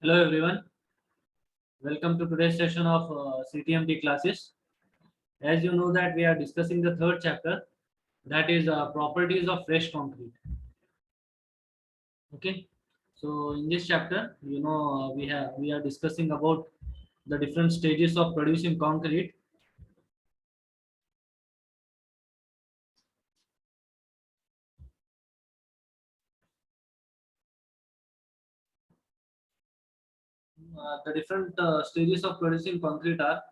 Hello everyone, welcome to today's session of CTMT classes. As you know that we are discussing the third chapter, that is properties of fresh concrete. Okay, so in this chapter, we are discussing about the different stages of producing concrete. The different stages of producing concrete are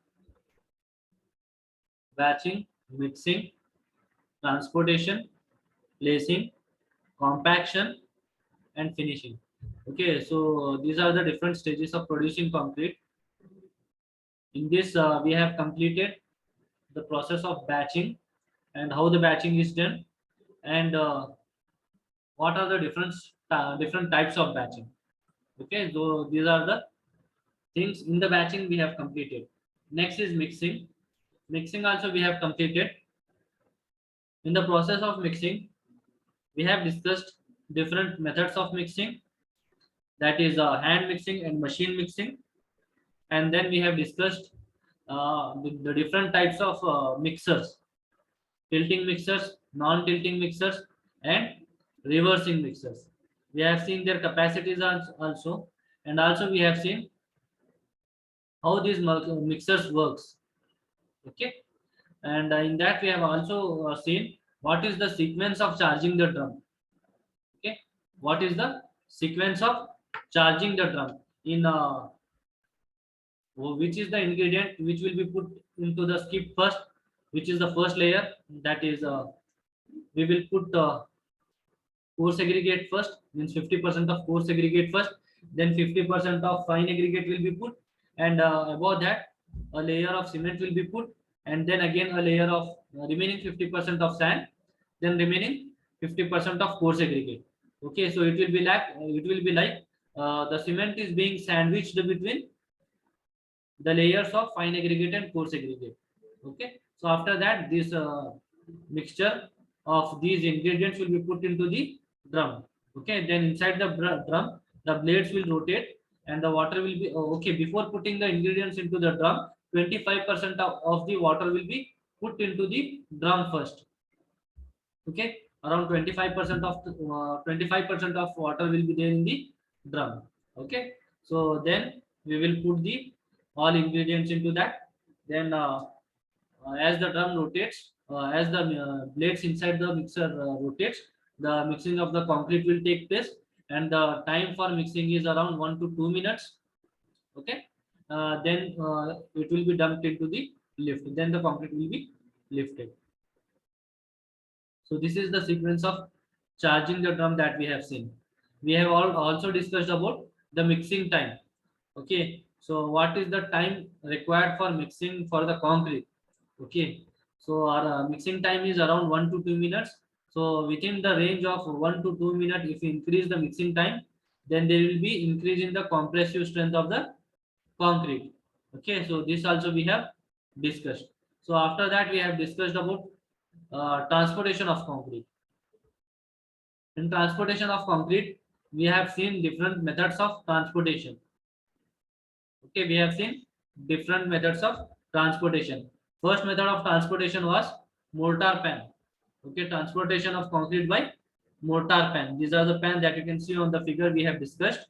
batching, mixing, transportation, placing, compaction, and finishing. Okay, so these are the different stages of producing concrete. In this, we have completed the process of batching and how the batching is done, and what are the different types of batching. Okay, so these are the things in the batching we have completed. Next is mixing. Mixing also we have completed. In the process of mixing, we have discussed different methods of mixing, that is hand mixing and machine mixing. And then we have discussed the different types of mixers: tilting mixers, non-tilting mixers, and reversing mixers. We have seen their capacities also, and also we have seen how these mixers works. Okay, and in that we have also seen what is the sequence of charging the drum. Okay, what is the sequence of charging the drum in which is the ingredient which will be put into the skip first, which is the first layer, that is we will put coarse aggregate first, means 50% of coarse aggregate first, then 50% of fine aggregate will be put, and above that a layer of cement will be put, and then again a layer of remaining 50% of sand, then remaining 50% of coarse aggregate. Okay, so it will be like the cement is being sandwiched between the layers of fine aggregate and coarse aggregate. Okay, so after that this mixture of these ingredients will be put into the drum. Okay, then inside the drum the blades will rotate and the water will be okay, before putting the ingredients into the drum, 25% of the water will be put into the drum first. Okay, around 25% of 25% of water will be there in the drum. Okay, so then we will put the all ingredients into that. Then as the drum rotates, as the blades inside the mixer rotates, the mixing of the concrete will take place, and the time for mixing is around 1 to 2 minutes. Okay, then it will be dumped into the lift, then the concrete will be lifted. So this is the sequence of charging the drum that we have seen. We have also discussed about the mixing time. Okay, so what is the time required for mixing for the concrete? Okay, so our mixing time is around 1 to 2 minutes. So within the range of 1 to 2 minutes, if you increase the mixing time, then there will be increase in the compressive strength of the concrete. Okay, so this also we have discussed. So after that we have discussed about transportation of concrete. In transportation of concrete, we have seen different methods of transportation. Okay, we have seen different methods of transportation. First method of transportation was mortar pan. Okay, transportation of concrete by mortar pan. These are the pans that you can see on the figure we have discussed.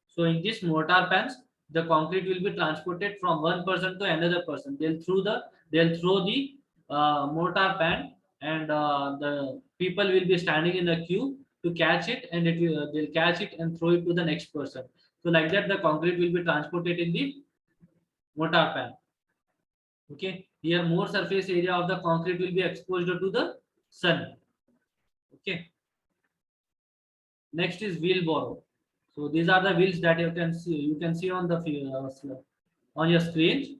So in this mortar pans, the concrete will be transported from one person to another person. They'll throw the mortar pan, and the people will be standing in a queue to catch it, and they'll catch it and throw it to the next person. So like that, the concrete will be transported in the mortar pan. Okay, here more surface area of the concrete will be exposed to the sun. Okay, next is wheelbarrow. So these are the wheels that you can see on the on your screen.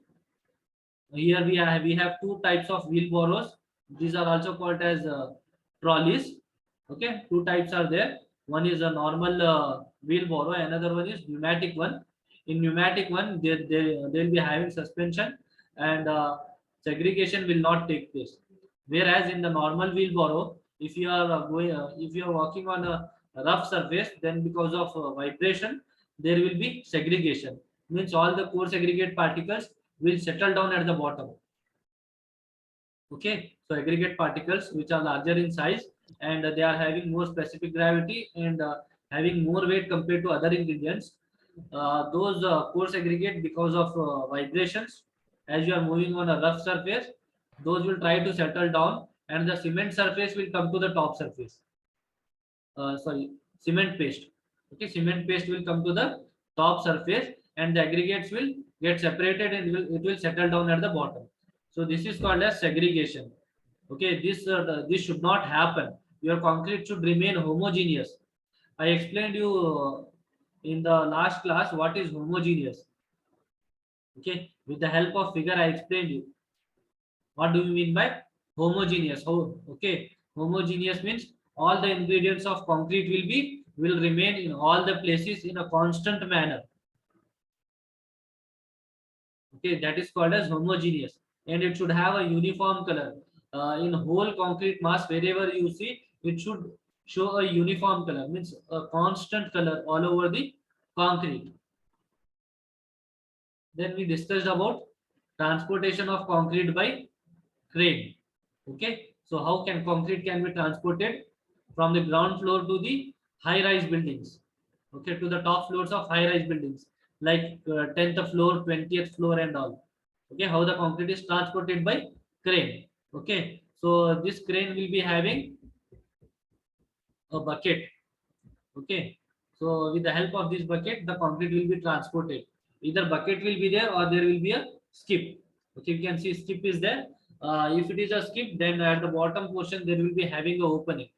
Here we have two types of wheelbarrows. These are also called as trolleys. Okay, two types are there. One is a normal wheelbarrow, another one is pneumatic one. In pneumatic one, they'll be having suspension, and segregation will not take place. Whereas in the normal wheelbarrow, if you are walking on a rough surface, then because of vibration, there will be segregation. Means all the coarse aggregate particles will settle down at the bottom. Okay, so aggregate particles which are larger in size and they are having more specific gravity and having more weight compared to other ingredients. Those coarse aggregate, because of vibrations, as you are moving on a rough surface, those will try to settle down and the cement surface will come to the top surface. Sorry, cement paste. Okay, cement paste will come to the top surface and the aggregates will get separated and it will settle down at the bottom. So this is called as segregation. Okay, this should not happen. Your concrete should remain homogeneous. I explained you in the last class what is homogeneous. Okay, with the help of figure I explained you. What do you mean by homogeneous? Okay, homogeneous means all the ingredients of concrete will remain in all the places in a constant manner. Okay, that is called as homogeneous, and it should have a uniform color. In whole concrete mass, wherever you see, it should show a uniform color, means a constant color all over the concrete. Then we discussed about transportation of concrete by crane. Okay, so how can concrete can be transported from the ground floor to the high rise buildings? Okay, to the top floors of high rise buildings like 10th floor, 20th floor and all. Okay, how the concrete is transported by crane. Okay, so this crane will be having a bucket. Okay, so with the help of this bucket the concrete will be transported. Either bucket will be there or there will be a skip. Okay, you can see skip is there. If it is a skip, then at the bottom portion there will be having a opening.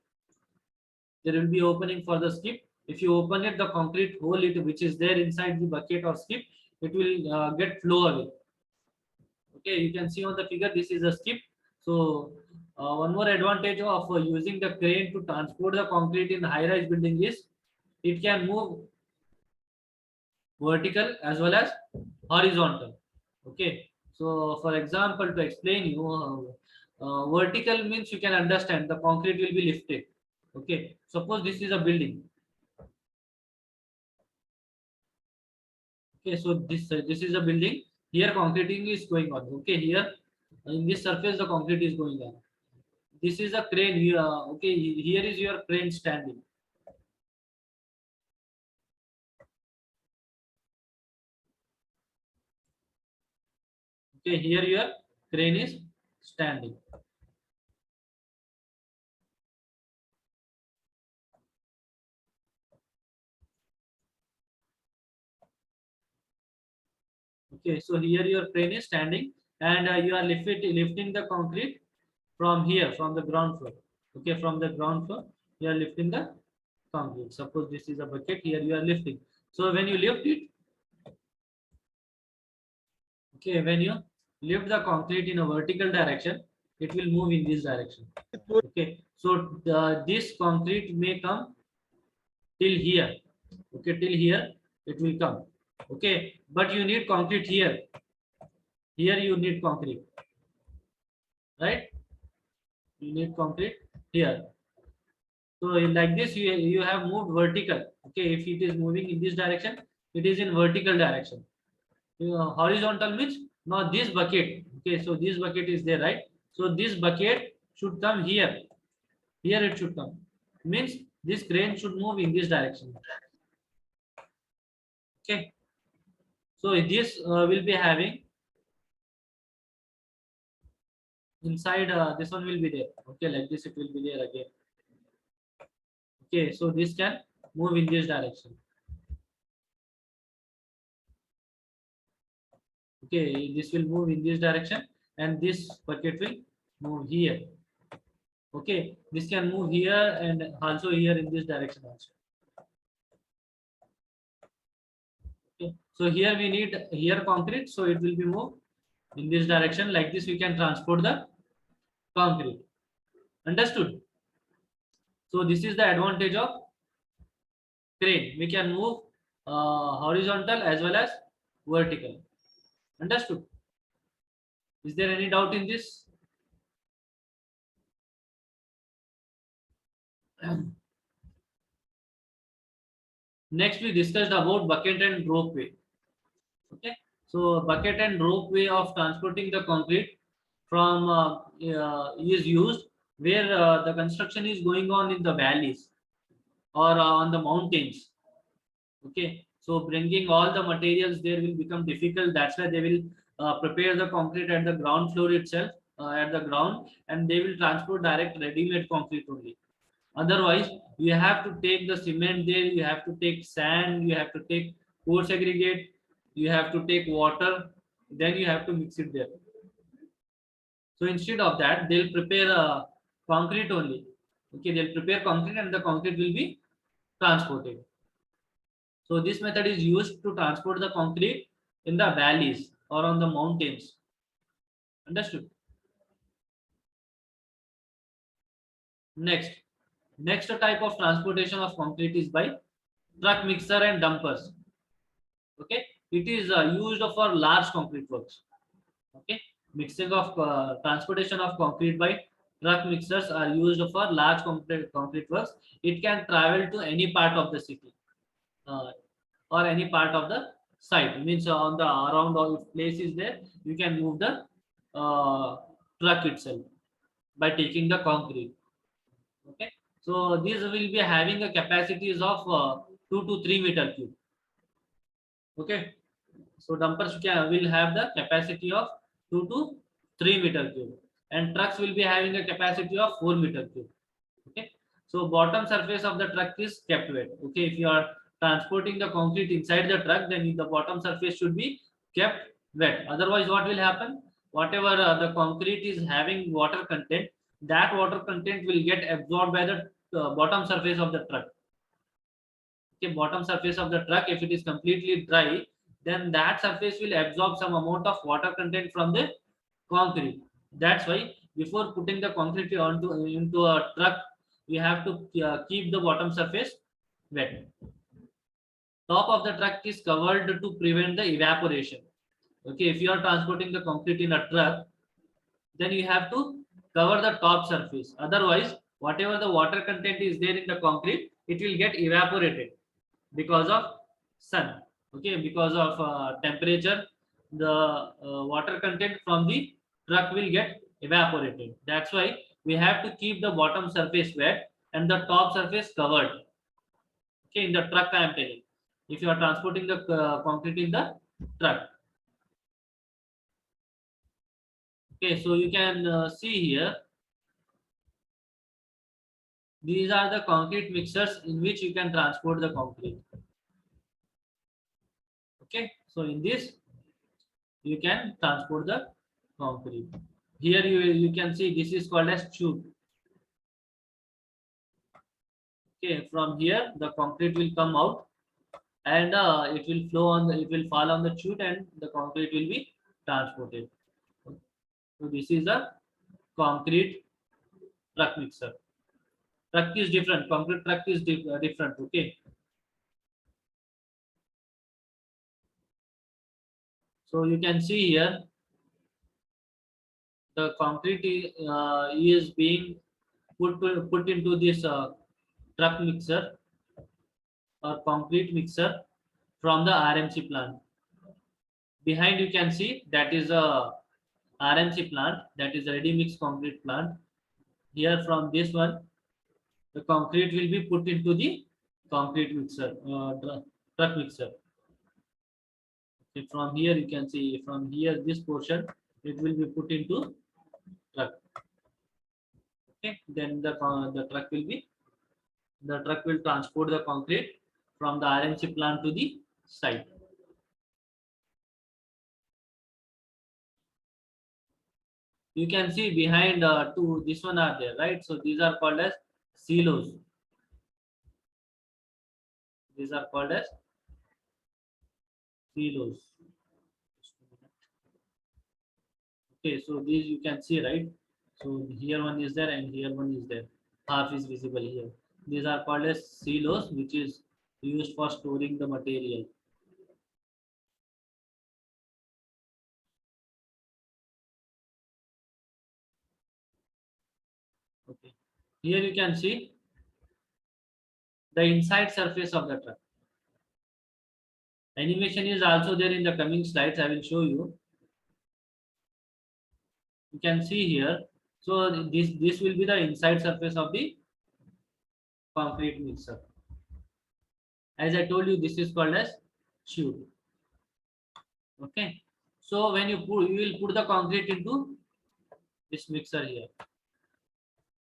There will be opening for the skip. If you open it, the concrete hole which is there inside the bucket or skip, it will get flow away. Okay, you can see on the figure this is a skip. So one more advantage of using the crane to transport the concrete in high rise building is it can move vertical as well as horizontal. Okay, so for example, to explain you, vertical means you can understand the concrete will be lifted. Okay, suppose this is a building. Okay, so this is a building. Here concreting is going on. Okay, here in this surface the concrete is going on. This is a crane here. Okay, here is your crane standing. Okay, here your crane is standing. Okay, so here your crane is standing and you are lifting the concrete from here, from the ground floor. Okay, from the ground floor, you are lifting the concrete. Suppose this is a bucket, here you are lifting. So when you lift it, okay, when you lift the concrete in a vertical direction, it will move in this direction. Okay, so this concrete may come till here. Okay, till here it will come. Okay, but you need concrete here. Here you need concrete, right? You need concrete here. So like this, you have moved vertical. Okay, if it is moving in this direction, it is in vertical direction. Horizontal means now this bucket. Okay, so this bucket is there, right? So this bucket should come here. Here it should come. Means this crane should move in this direction. Okay, so this will be having inside. This one will be there. Okay, like this it will be there again. Okay, so this can move in this direction. Okay, this will move in this direction and this bucket will move here. Okay, this can move here and also here in this direction also. Okay, so here we need here concrete, so it will be moved in this direction. Like this we can transport the concrete. Understood? So this is the advantage of crane. We can move horizontal as well as vertical. Understood? Is there any doubt in this? Next, we discussed about bucket and rope way. Okay, so bucket and rope way of transporting the concrete from is used where the construction is going on in the valleys or on the mountains. Okay, so bringing all the materials there will become difficult. That's why they will prepare the concrete at the ground floor itself, at the ground, and they will transport direct ready-made concrete only. Otherwise, you have to take the cement there, you have to take sand, you have to take coarse aggregate, you have to take water, then you have to mix it there. So instead of that, they'll prepare concrete only. Okay, they'll prepare concrete and the concrete will be transported. So this method is used to transport the concrete in the valleys or on the mountains. Understood? Next, next type of transportation of concrete is by truck mixer and dumpers. Okay, it is used for large concrete works. Okay, mixing of transportation of concrete by truck mixers are used for large concrete works. It can travel to any part of the city uh, or any part of the site. Means on the around all place is there, you can move the uh, truck itself by taking the concrete. Okay, so these will be having a capacities of 2 to 3 meter cube. Okay, so dumpers will have the capacity of 2 to 3 meter cube, and trucks will be having a capacity of 4 meter cube. Okay, so bottom surface of the truck is kept wet. Okay, if you are transporting the concrete inside the truck, then the bottom surface should be kept wet. Otherwise, what will happen? Whatever the concrete is having water content, that water content will get absorbed by the bottom surface of the truck. Okay, bottom surface of the truck, if it is completely dry, then that surface will absorb some amount of water content from the concrete. That's why before putting the concrete onto into a truck, we have to keep the bottom surface wet. Top of the truck is covered to prevent the evaporation. Okay, if you are transporting the concrete in a truck, then you have to cover the top surface. Otherwise, whatever the water content is there in the concrete, it will get evaporated because of sun. Okay, because of temperature, the water content from the truck will get evaporated. That's why we have to keep the bottom surface wet and the top surface covered. Okay, in the truck I am telling, if you are transporting the concrete in the truck. Okay, so you can see here, these are the concrete mixers in which you can transport the concrete. Okay, so in this you can transport the concrete. Here you can see this is called as chute. Okay, from here the concrete will come out and it will flow on the, it will fall on the chute and the concrete will be transported. So this is a concrete truck mixer. Truck is different. Concrete truck is different. Okay, so you can see here the concrete is being put into this truck mixer or concrete mixer from the RMC plant. Behind you can see that is a RMC plant, that is a ready mix concrete plant. Here from this one, the concrete will be put into the concrete mixer, truck mixer. Okay, from here you can see, from here this portion it will be put into truck. Okay, then the truck will be, the truck will transport the concrete from the RMC plant to the site. You can see behind two, this one are there, right? So these are called as silos. These are called as silos. Okay, so these you can see, right? So here one is there and here one is there. Half is visible here. These are called as silos, which is used for storing the material. Okay. Here you can see the inside surface of the truck. Animation is also there in the coming slides. I will show you. You can see here. So this will be the inside surface of the concrete mixer. As I told you, this is called as chute. Okay. So when you will put the concrete into this mixer here.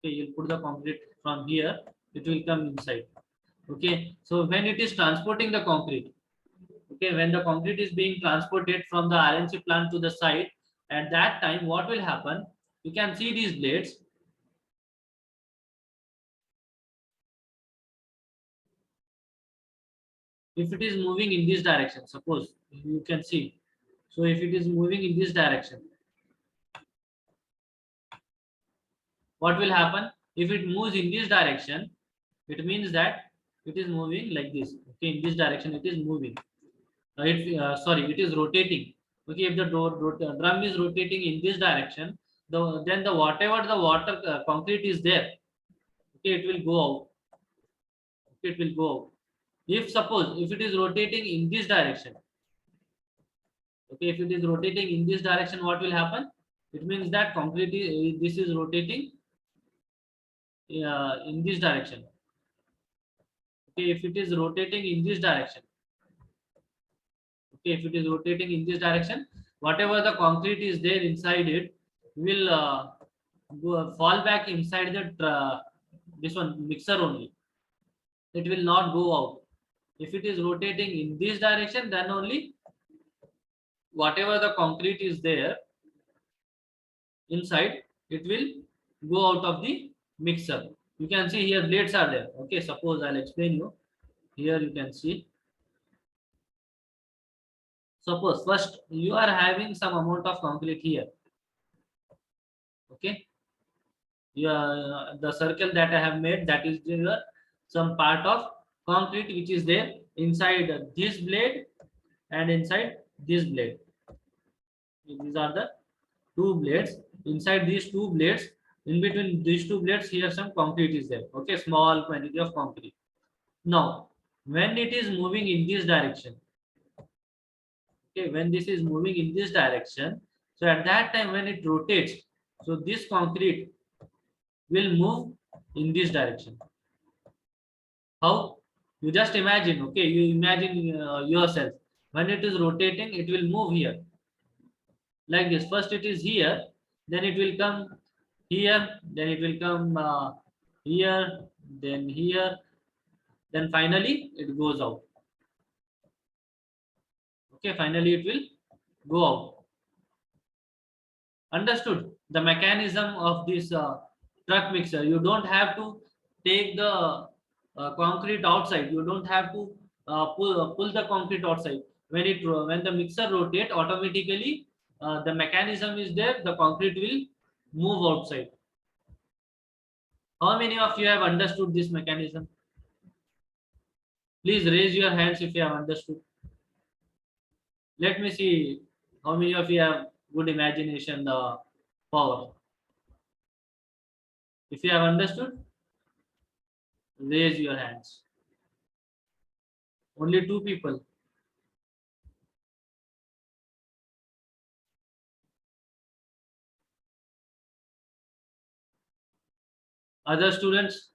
Okay, you'll put the concrete from here. It will come inside. Okay. So when it is transporting the concrete, okay, when the concrete is being transported from the RNC plant to the site, at that time, what will happen? You can see these blades. If it is moving in this direction, suppose you can see. So if it is moving in this direction, what will happen? If it moves in this direction, it means that it is moving like this. Okay, in this direction it is moving. It is rotating. Okay, if the drum is rotating in this direction, then the whatever the water concrete is there, okay, it will go out. Okay, it will go out. If suppose if it is rotating in this direction, okay, if it is rotating in this direction, what will happen? It means that concrete this is rotating in this direction. Okay, if it is rotating in this direction, okay, if it is rotating in this direction, whatever the concrete is there inside it will fall back inside the this one mixer only. It will not go out. If it is rotating in this direction, then only whatever the concrete is there inside, it will go out of the mixer. You can see here blades are there. Okay, suppose I'll explain you. Here you can see. Suppose first you are having some amount of concrete here. Okay, the circle that I have made, that is some part of concrete which is there inside this blade and inside this blade. These are the two blades. Inside these two blades, in between these two blades, here some concrete is there. Okay, small quantity of concrete. Now, when it is moving in this direction, okay, when this is moving in this direction, so at that time when it rotates, so this concrete will move in this direction. How? You just imagine, okay, you imagine yourself. When it is rotating, it will move here. Like this. First it is here, then it will come here, then it will come here, then finally it goes out. Okay, finally it will go out. Understood? The mechanism of this truck mixer. You don't have to take the concrete outside. You don't have to pull the concrete outside. When the mixer rotate, automatically the mechanism is there. The concrete will move outside. How many of you have understood this mechanism? Please raise your hands if you have understood. Let me see how many of you have good imagination power. If you have understood, raise your hands. Only two people. Other students,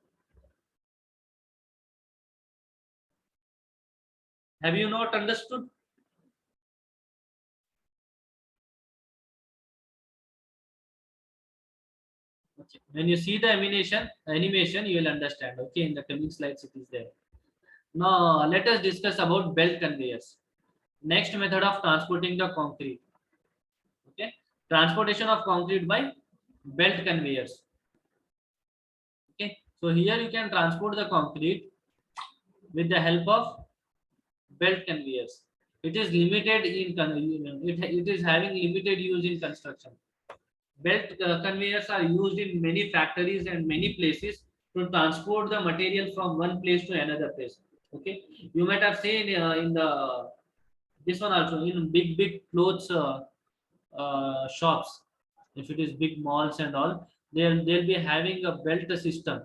have you not understood? Okay. When you see the animation, you will understand. Okay, in the coming slides it is there. Now let us discuss about belt conveyors. Next method of transporting the concrete. Okay, transportation of concrete by belt conveyors. Okay, so here you can transport the concrete with the help of belt conveyors. It is limited it is having limited use in construction. Belt conveyors are used in many factories and many places to transport the material from one place to another place. Okay, you might have seen in the this one also in big clothes shops. If it is big malls and all, they'll be having a belt system.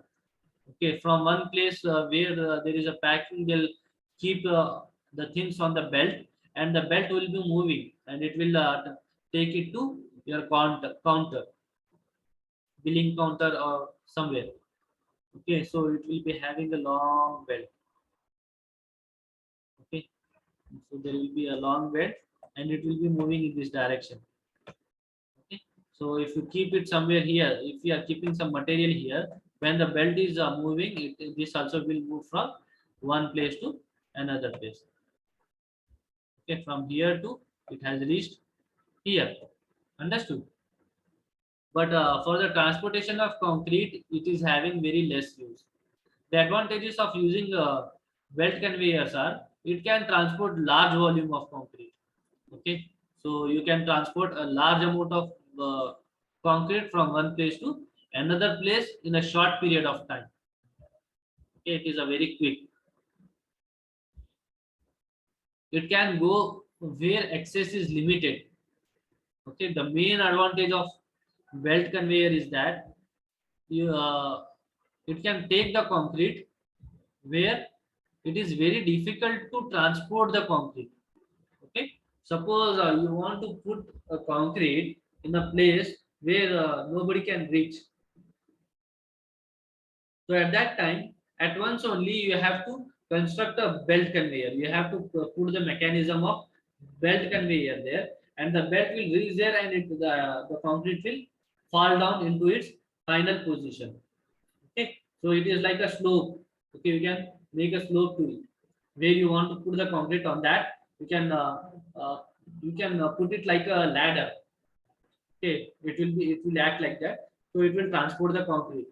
Okay, from one place where there is a packing, they'll keep the things on the belt, and the belt will be moving, and it will take it to your counter, billing counter or somewhere. Okay, so it will be having a long belt. Okay, so there will be a long belt, and it will be moving in this direction. Okay, so if you keep it somewhere here, if you are keeping some material here, when the belt is moving, this also will move from one place to another place. Okay, from here to it has reached here. Understood? But for the transportation of concrete, it is having very less use. The advantages of using belt conveyors are it can transport large volume of concrete. Okay, so you can transport a large amount of concrete from one place to another place in a short period of time. Okay, it is a very quick. It can go where access is limited. Okay, the main advantage of belt conveyor is that you it can take the concrete where it is very difficult to transport the concrete. Okay, suppose you want to put a concrete in a place where nobody can reach. So at that time, at once only you have to construct a belt conveyor. You have to put the mechanism of belt conveyor there, and the belt will reach there, and the concrete will fall down into its final position. Okay, so it is like a slope. Okay, you can make a slope to it where you want to put the concrete on that. You can uh, put it like a ladder. Okay, it will act like that. So it will transport the concrete.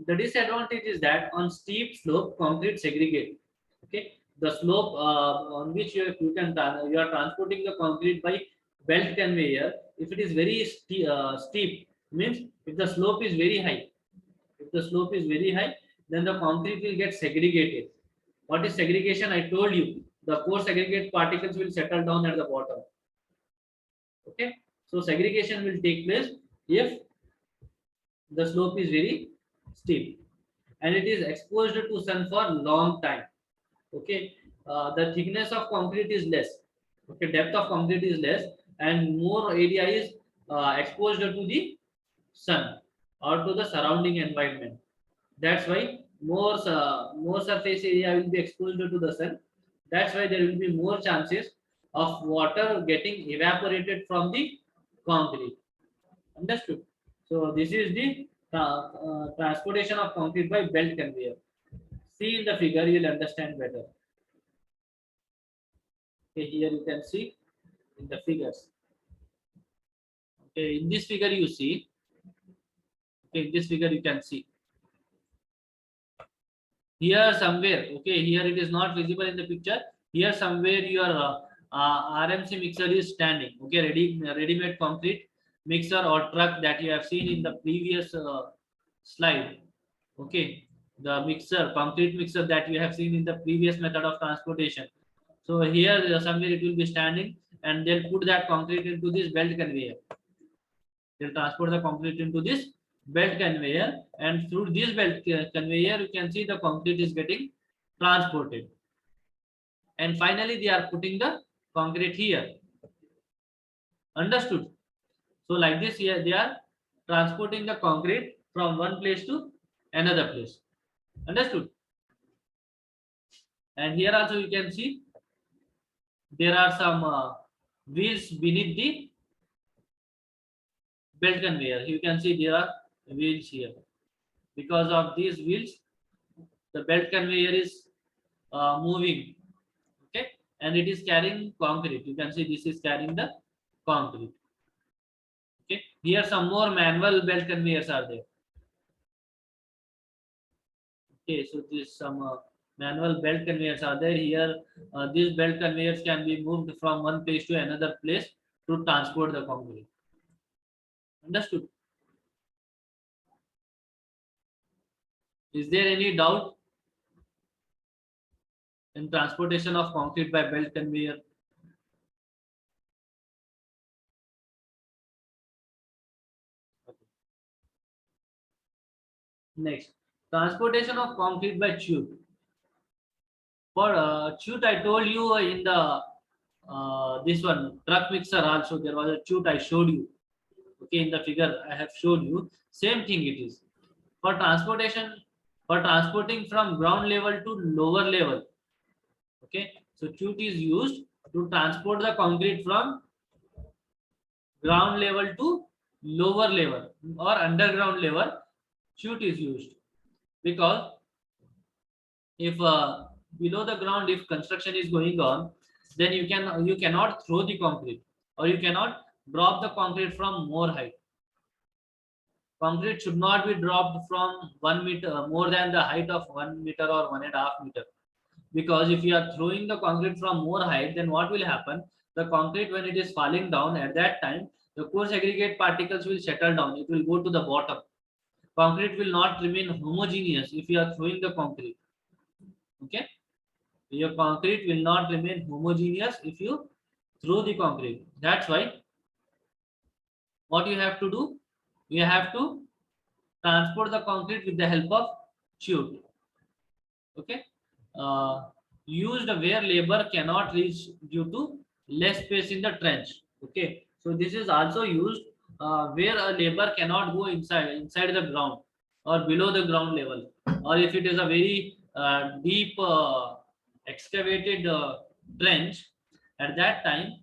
The disadvantage is that on steep slope, concrete segregate. Okay, the slope on which you are transporting the concrete by belt conveyor. If it is very steep, means if the slope is very high, then the concrete will get segregated. What is segregation? I told you the core segregate particles will settle down at the bottom. Okay, so segregation will take place if the slope is very steep and it is exposed to sun for long time. Okay, the thickness of concrete is less. Okay, depth of concrete is less, and more area is exposed to the sun or to the surrounding environment. That's why more surface area will be exposed to the sun. That's why there will be more chances of water getting evaporated from the concrete. Understood? So this is the transportation of concrete by belt conveyor. See in the figure, you'll understand better. Okay, here you can see in the figures. Okay, in this figure you see. Okay, in this figure you can see. Here somewhere, okay, here it is not visible in the picture. Here somewhere your RMC mixer is standing. Okay, ready-made concrete mixer or truck that you have seen in the previous slide. Okay, the mixer, concrete mixer that you have seen in the previous method of transportation. So here somewhere it will be standing, and they'll put that concrete into this belt conveyor. They'll transport the concrete into this belt conveyor, and through this belt conveyor you can see the concrete is getting transported, and finally they are putting the concrete here. Understood? So like this here they are transporting the concrete from one place to another place. Understood? And here also you can see there are some wheels beneath the belt conveyor. You can see there are wheels here. Because of these wheels, the belt conveyor is moving. Okay, and it is carrying concrete. You can see this is carrying the concrete. Okay, here some more manual belt conveyors are there. Okay, so this some manual belt conveyors are there here. These belt conveyors can be moved from one place to another place to transport the concrete. Understood? Is there any doubt in transportation of concrete by belt conveyor? Next, transportation of concrete by tube. For chute, I told you in the this one truck mixer also there was a chute I showed you. Okay, in the figure I have showed you. Same thing it is for transportation, for transporting from ground level to lower level. Okay, so chute is used to transport the concrete from ground level to lower level or underground level. Chute is used because if below the ground if construction is going on, then you cannot throw the concrete or you cannot drop the concrete from more height. Concrete should not be dropped from 1 meter more than the height of 1 meter or 1.5 meter, because if you are throwing the concrete from more height, then what will happen, the concrete when it is falling down at that time, the coarse aggregate particles will settle down, it will go to the bottom. Concrete will not remain homogeneous if you are throwing the concrete. Okay, your concrete will not remain homogeneous if you throw the concrete. That's why what you have to do, you have to transport the concrete with the help of chute. Okay, uh, used where labor cannot reach due to less space in the trench. Okay, so this is also used where a labor cannot go inside the ground or below the ground level, or if it is a very deep excavated trench, at that time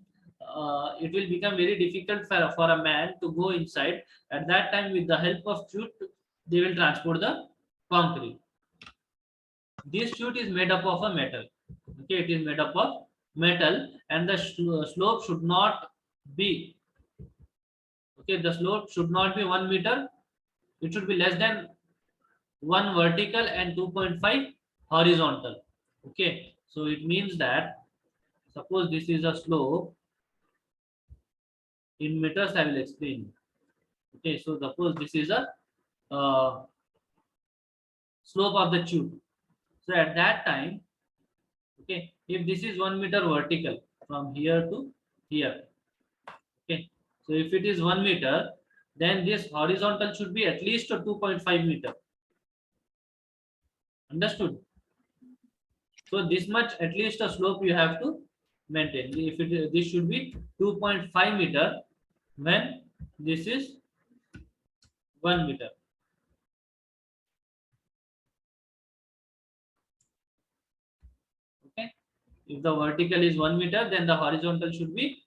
it will become very difficult for a man to go inside. At that time, with the help of chute, they will transport the concrete. This chute is made up of a metal. Okay, it is made up of metal, and the slope should not be, okay, the slope should not be 1 meter. It should be less than 1 vertical and 2.5 horizontal. Okay, so it means that suppose this is a slope in meters. I will explain. Okay, so suppose this is a uh, slope of the tube. So at that time, okay, if this is 1 meter vertical from here to here, okay, so if it is 1 meter, then this horizontal should be at least a 2.5 meter. Understood? So this much at least a slope you have to maintain. If it this should be 2.5 meter when this is 1 meter. Okay. If the vertical is 1 meter, then the horizontal should be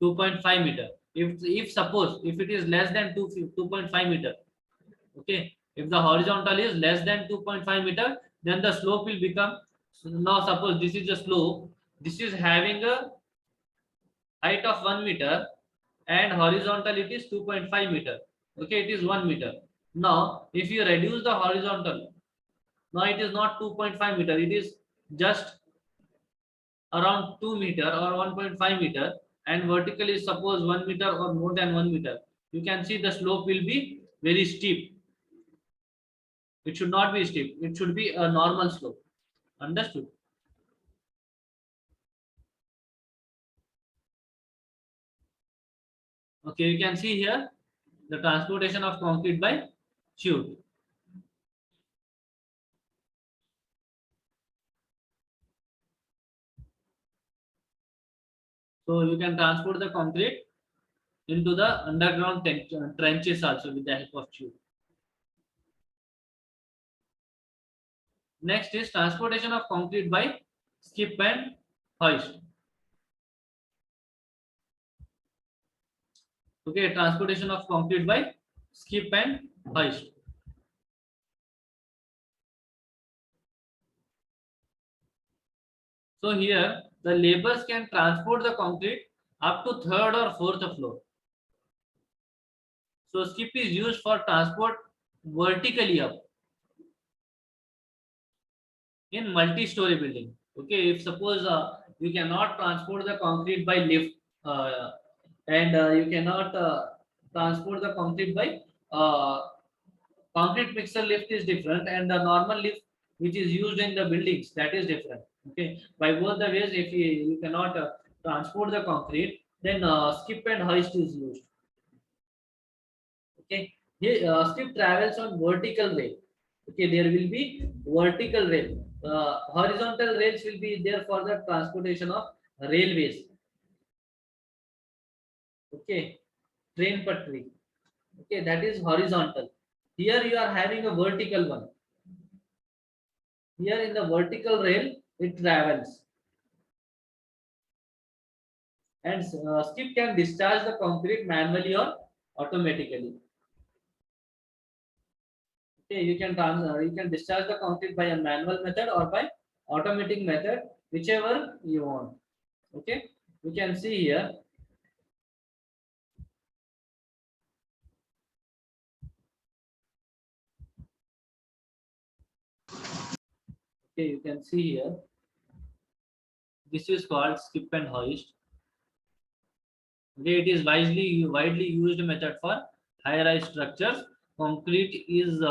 2.5 meter. If suppose if it is less than 2.5 meter, okay, if the horizontal is less than 2.5 meter, then the slope will become, so now suppose this is the slope, this is having a height of 1 meter and horizontal it is 2.5 meter. Okay, it is 1 meter. Now if you reduce the horizontal, now it is not 2.5 meter, it is just around 2 meter or 1.5 meter, and vertical is suppose 1 meter or more than 1 meter. You can see the slope will be very steep. It should not be steep, it should be a normal slope. Understood? Okay, you can see here the transportation of concrete by tube. So you can transport the concrete into the underground trenches also with the help of tube. Next is transportation of concrete by skip and hoist. Okay, transportation of concrete by skip and hoist. So here the laborers can transport the concrete up to third or fourth floor. So skip is used for transport vertically up in multi-story building. Okay, if suppose you cannot transport the concrete by lift, and you cannot transport the concrete by concrete mixer lift is different, and the normal lift which is used in the buildings, that is different. Okay, by both the ways, if you cannot transport the concrete, then skip and hoist is used. Okay, here skip travels on vertical rail. Okay, there will be vertical rail. Horizontal rails will be there for the transportation of railways. Okay, train patri. Okay, that is horizontal. Here you are having a vertical one. Here in the vertical rail, it travels, and skip can discharge the concrete manually or automatically. Okay, you can discharge the concrete by a manual method or by automatic method, whichever you want. Okay, you can see here. Okay, you can see here. This is called skip and hoist. Okay, it is widely used method for high-rise structures. Concrete is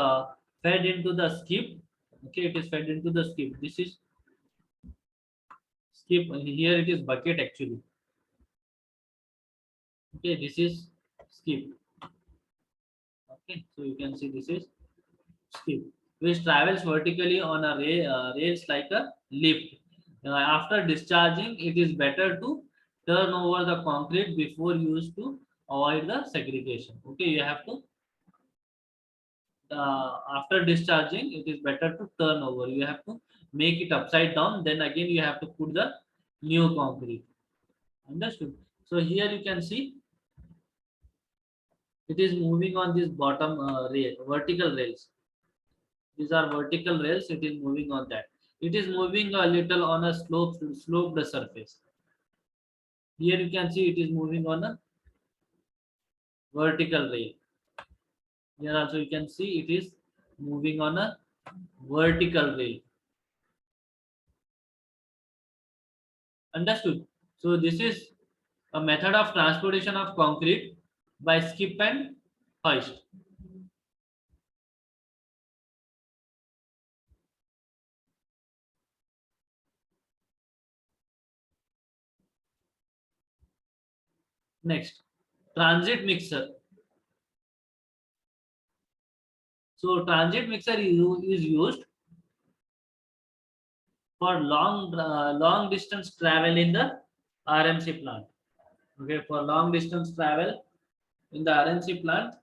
fed into the skip. Okay, it is fed into the skip. This is skip. Here it is bucket actually. Okay, this is skip. Okay, so you can see this is skip, which travels vertically on a rails like a lift. After discharging, it is better to turn over the concrete before used to avoid the segregation. Okay, you have to after discharging, it is better to turn over. You have to make it upside down. Then again, you have to put the new concrete. Understood? So here you can see it is moving on this bottom rail, vertical rails. These are vertical rails. It is moving on that. It is moving a little on a sloped surface. Here you can see it is moving on a vertical rail. Here also you can see it is moving on a vertical rail. Understood? So this is a method of transportation of concrete by skip and hoist. Next, transit mixer. So transit mixer is used for long distance travel in the RMC plant. Okay, for long distance travel in the RMC plant,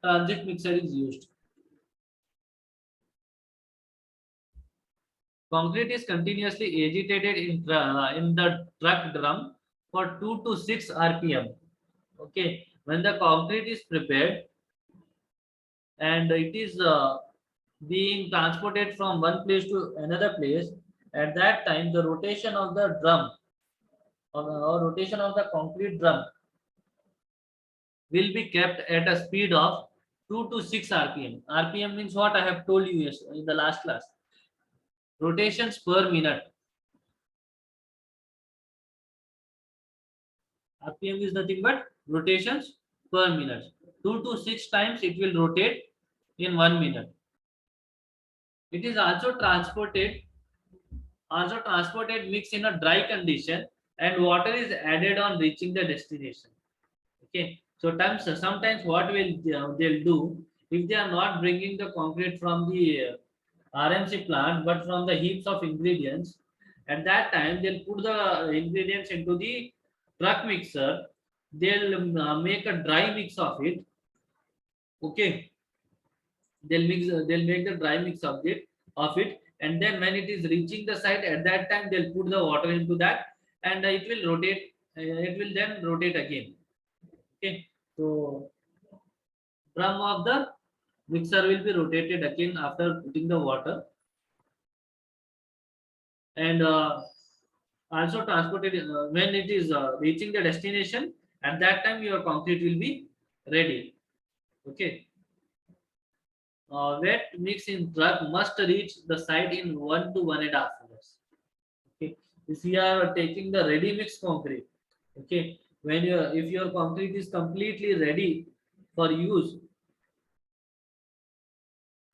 transit mixer is used. Concrete is continuously agitated in the truck drum for 2 to 6 RPM. Okay, when the concrete is prepared and it is being transported from one place to another place, at that time the rotation of the drum or rotation of the concrete drum will be kept at a speed of 2 to 6 RPM. RPM means what I have told you in the last class. Rotations per minute. RPM is nothing but rotations per minute. 2 to 6 times it will rotate in 1 minute. It is also transported mix in a dry condition, and water is added on reaching the destination. Okay, so sometimes what they'll do, if they are not bringing the concrete from the RMC plant but from the heaps of ingredients, at that time they'll put the ingredients into the truck mixer. They'll make a dry mix of it. Okay, they'll make the dry mix of it, and then when it is reaching the site, at that time they'll put the water into that, and it will then rotate again. Okay, so drum of the mixer will be rotated again after putting the water, and also transported when it is reaching the destination. At that time your concrete will be ready. Okay, wet mix in truck must reach the site in 1 to 1.5 hours. Okay, if you are taking the ready mix concrete, okay, when you if your concrete is completely ready for use,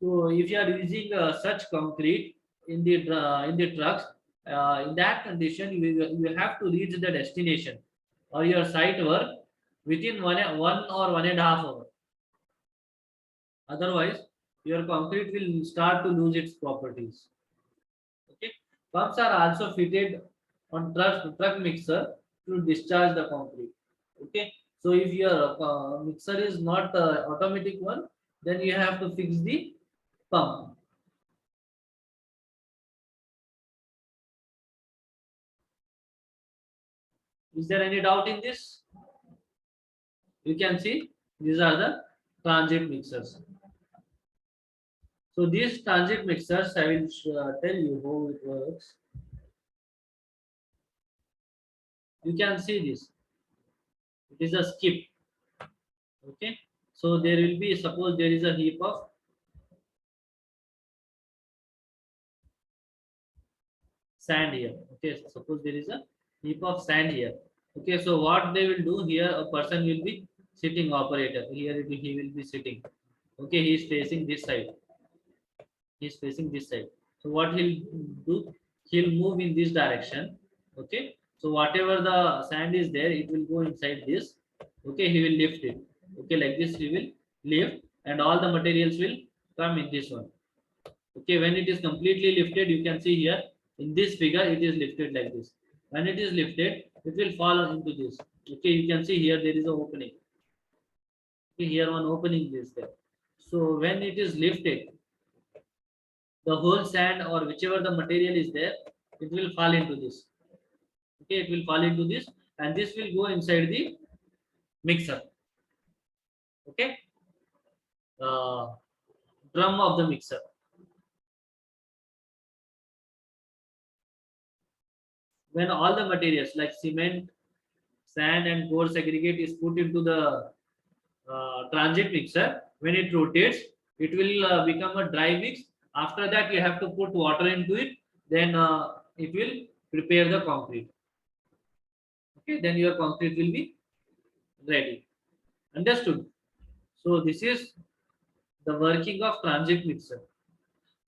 so if you are using such concrete in the trucks, in that condition you have to reach the destination or your site work within 1 or 1.5 hours. Otherwise, your concrete will start to lose its properties. Okay, Pumps are also fitted on truck mixer to discharge the concrete. Okay. So if your mixer is not automatic one, then you have to fix the pump. Is there any doubt in this? You can see these are the transit mixers. So these transit mixers, I will tell you how it works. You can see this. It is a skip. Okay. So there will be, suppose there is a heap of sand here. Okay. So suppose there is a heap of sand here. Okay. So what they will do here, a person will be sitting operator. Here he will be sitting. Okay. He is facing this side. He is facing this side. So what he'll do, he'll move in this direction. Okay. So whatever the sand is there, it will go inside this. Okay. He will lift it. Okay. Like this, he will lift, and all the materials will come in this one. Okay. When it is completely lifted, you can see here in this figure, it is lifted like this. When it is lifted, it will fall into this. Okay. You can see here there is an opening. Okay. Here one opening is there. So when it is lifted, the whole sand or whichever the material is there, it will fall into this. Okay, it will fall into this, and this will go inside the mixer. Okay, uh, drum of the mixer. When all the materials like cement, sand, and coarse aggregate is put into the transit mixer, when it rotates, it will become a dry mix. After that, you have to put water into it. Then it will prepare the concrete. Okay, then your concrete will be ready. Understood? So this is the working of transit mixer.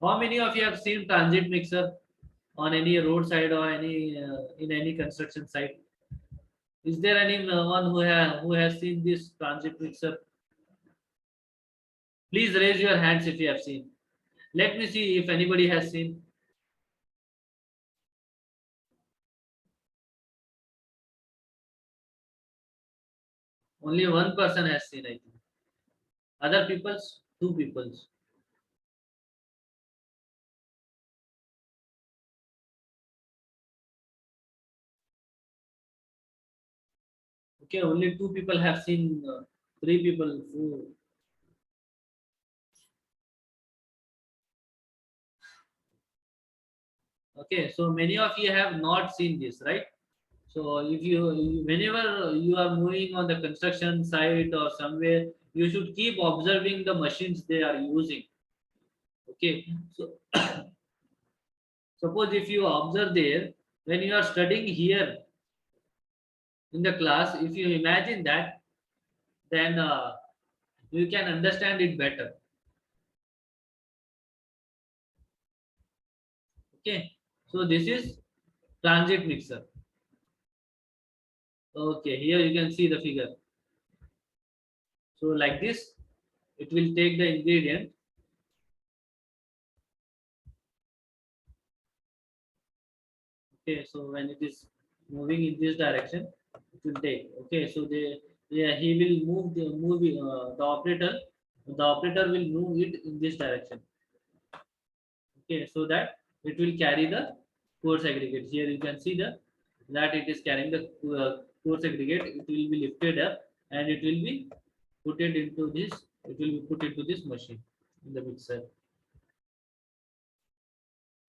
How many of you have seen transit mixer on any roadside or any in any construction site? Is there anyone who has seen this transit mixer? Please raise your hands if you have seen. Let me see if anybody has seen. Only one person has seen, I think. Other people's, two people's. Okay, only two people have seen. Three people. Who, okay, so many of you have not seen this, right? So if whenever you are moving on the construction site or somewhere, you should keep observing the machines they are using. Okay. So suppose if you observe there, when you are studying here in the class, if you imagine that, then you can understand it better. Okay. So this is transit mixer. Okay. Here you can see the figure. So like this, it will take the ingredient. Okay, so when it is moving in this direction, it will take. Okay, so he will the operator will move it in this direction. Okay, so that it will carry the coarse aggregate. Here you can see that it is carrying the coarse aggregate. It will be lifted up and it will be put it into this. It will be put into this machine in the mixer.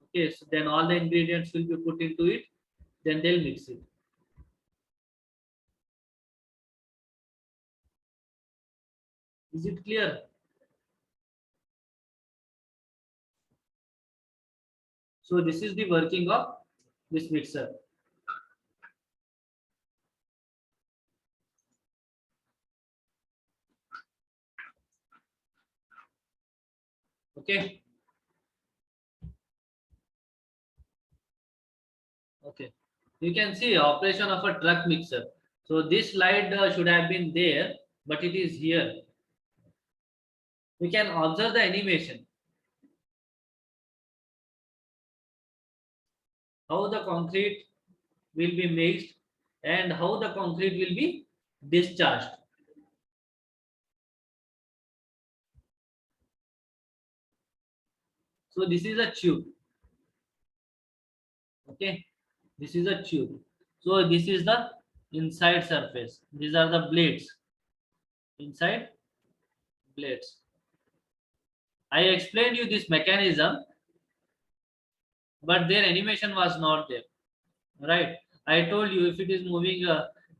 Okay, so then all the ingredients will be put into it. Then they'll mix it. Is it clear? So this is the working of this mixer. Okay. Okay. You can see operation of a truck mixer. So this slide should have been there, but it is here. We can observe the animation. how the concrete will be mixed, and how the concrete will be discharged. So this is a tube. Okay, this is a tube. So this is the inside surface. These are the blades. Inside blades. I explained you this mechanism, but their animation was not there. Right? I told you if it is moving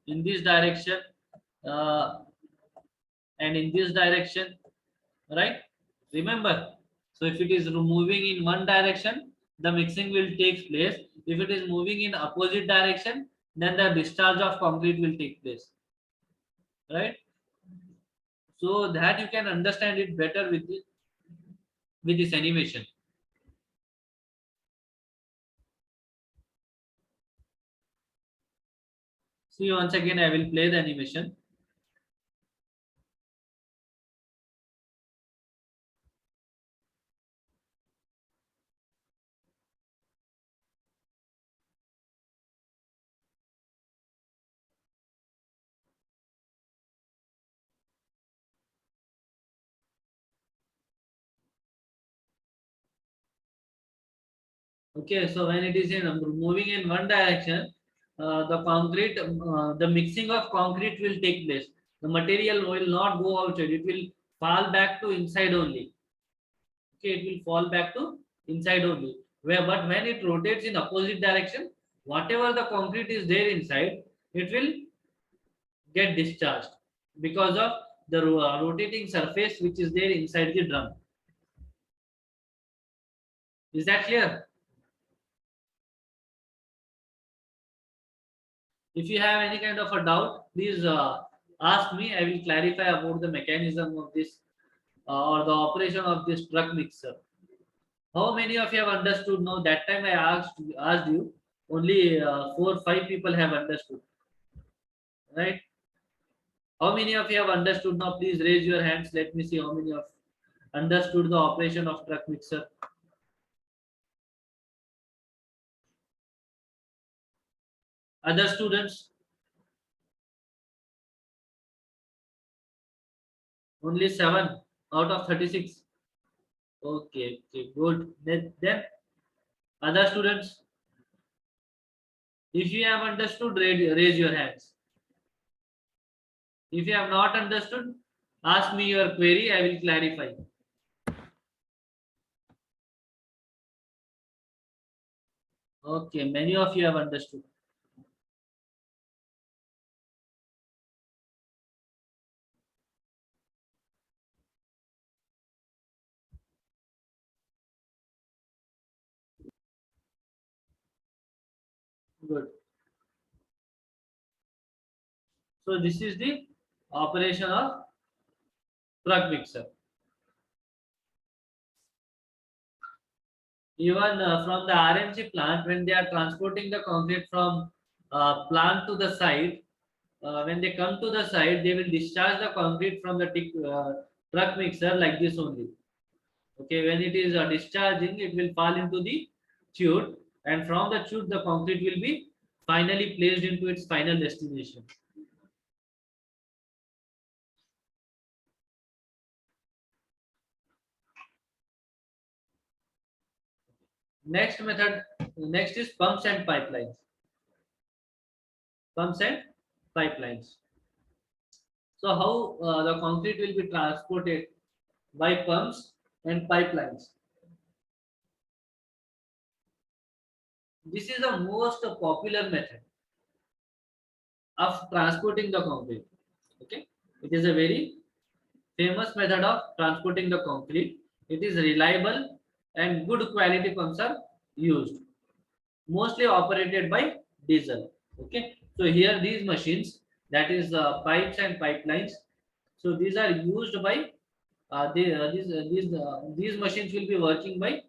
in this direction uh, and in this direction, right? Remember. So if it is moving in one direction, the mixing will take place. If it is moving in opposite direction, then the discharge of concrete will take place. Right? So that you can understand it better with this animation. See, once again I will play the animation. Okay, so when it is in moving in one direction, the mixing of concrete will take place. The material will not go outside; it will fall back to inside only. Okay, it will fall back to inside only. But when it rotates in opposite direction, whatever the concrete is there inside, it will get discharged because of the rotating surface which is there inside the drum. Is that clear? If you have any kind of a doubt, please ask me. I will clarify about the mechanism of this or the operation of this truck mixer. How many of you have understood now? That time I asked you, only 4 5 people have understood, right? How many of you have understood now? Please raise your hands. Let me see how many of understood the operation of truck mixer. Other students, only 7 out of 36. Okay, okay, good. Then other students, if you have understood, raise your hands. If you have not understood, ask me your query. I will clarify. Okay, many of you have understood. Good. So this is the operation of truck mixer. Even from the RMC plant, when they are transporting the concrete from plant to the site, when they come to the site, they will discharge the concrete from the truck mixer like this only. Okay, when it is discharging, it will fall into the chute, and from the chute, the concrete will be finally placed into its final destination. Next method, next is pumps and pipelines. Pumps and pipelines. So how the concrete will be transported by pumps and pipelines. This is the most popular method of transporting the concrete. Okay, it is a very famous method of transporting the concrete. It is reliable and good quality pumps are used, mostly operated by diesel. Okay, so here these machines, that is pipes and pipelines. So these are used by these machines will be working by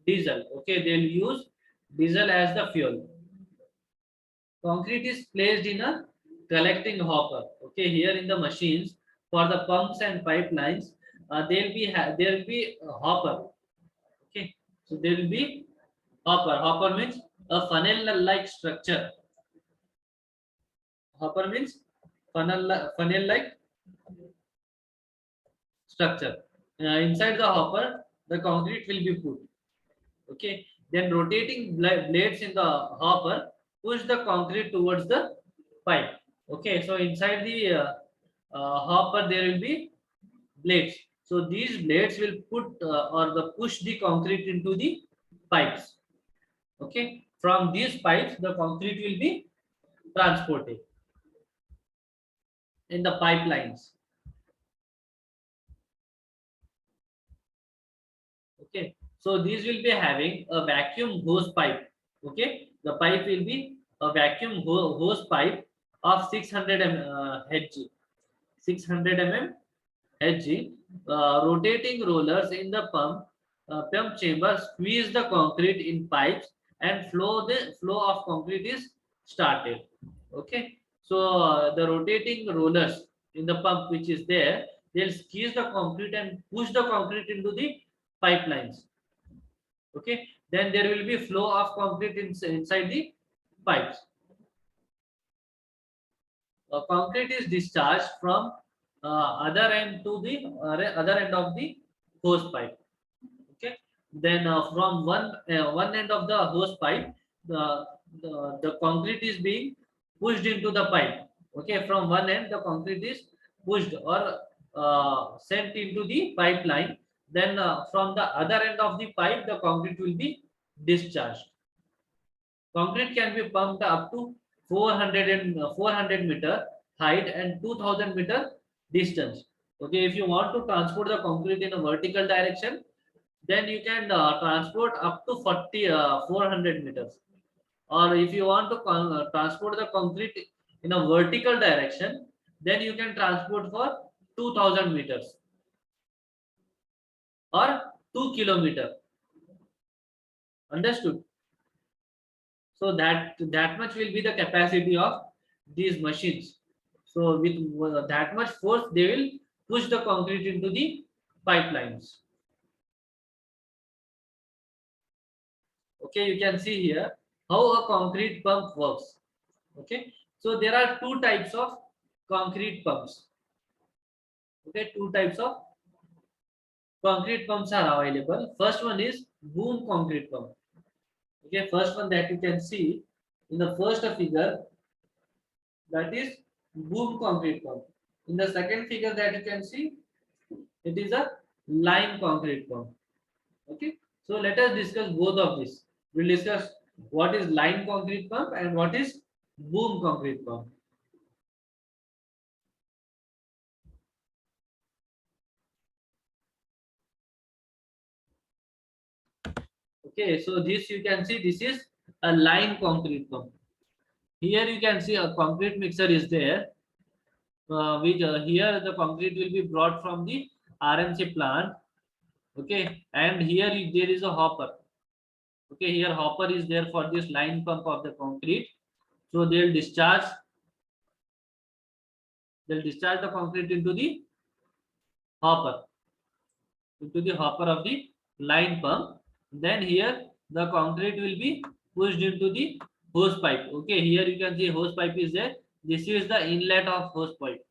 diesel. Okay, they'll use diesel as the fuel. Concrete is placed in a collecting hopper. Okay, here in the machines for the pumps and pipelines, there will be a hopper. Okay, so there will be hopper. Hopper means A funnel-like structure. Hopper means funnel-like structure. Inside the hopper, the concrete will be put. Okay. Then rotating blades in the hopper push the concrete towards the pipe. Okay. So inside the hopper there will be blades. So these blades will put or the push the concrete into the pipes. Okay. From these pipes, the concrete will be transported in the pipelines. Okay, so these will be having a vacuum hose pipe. Okay, the pipe will be a vacuum hose pipe of 600 Hg. 600 Hg. Rotating rollers in the pump chamber squeeze the concrete in pipes and flow of concrete is started. Okay, so the rotating rollers in the pump which is there, they'll squeeze the concrete and push the concrete into the pipelines. Okay, then there will be flow of concrete inside the pipes. Concrete is discharged from other end to the other end of the hose pipe. Okay, then from one end of the hose pipe, the concrete is being pushed into the pipe. Okay, from one end the concrete is pushed or sent into the pipeline. Then from the other end of the pipe, the concrete will be discharged. Concrete can be pumped up to 400 meter height and 2000 meter distance. Okay, if you want to transport the concrete in a vertical direction, then you can transport up to 400 meters. Or if you want to transport the concrete in a vertical direction, then you can transport for 2000 meters or 2 kilometer. Understood? So that much will be the capacity of these machines. So with that much force, they will push the concrete into the pipelines. Okay, you can see here how a concrete pump works. Okay, so there are two types of concrete pumps. Okay, two types of concrete pumps are available. First one is boom concrete pump. Okay, first one that you can see in the first figure, that is boom concrete pump. In the second figure that you can see, it is a line concrete pump. Okay, so let us discuss both of this. We'll discuss what is line concrete pump and what is boom concrete pump. Okay, so this you can see, this is a line concrete pump. Here you can see a concrete mixer is there, which here the concrete will be brought from the RMC plant. Okay, and here there is a hopper. Okay, here hopper is there for this line pump of the concrete. So they'll discharge the concrete hopper into the hopper of the line pump. Then here the concrete will be pushed into the hose pipe. Okay, here you can see hose pipe is there. This is the inlet of hose pipe.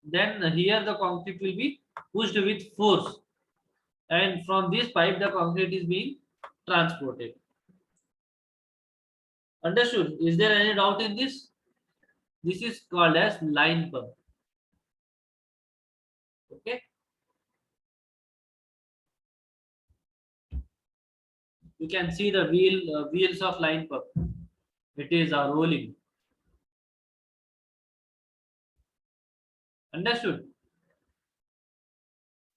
Then here the concrete will be pushed with force, and from this pipe the concrete is being transported. Understood? Is there any doubt in this? This is called as line pump. Okay, you can see the wheels of line pump. It is rolling. Understood?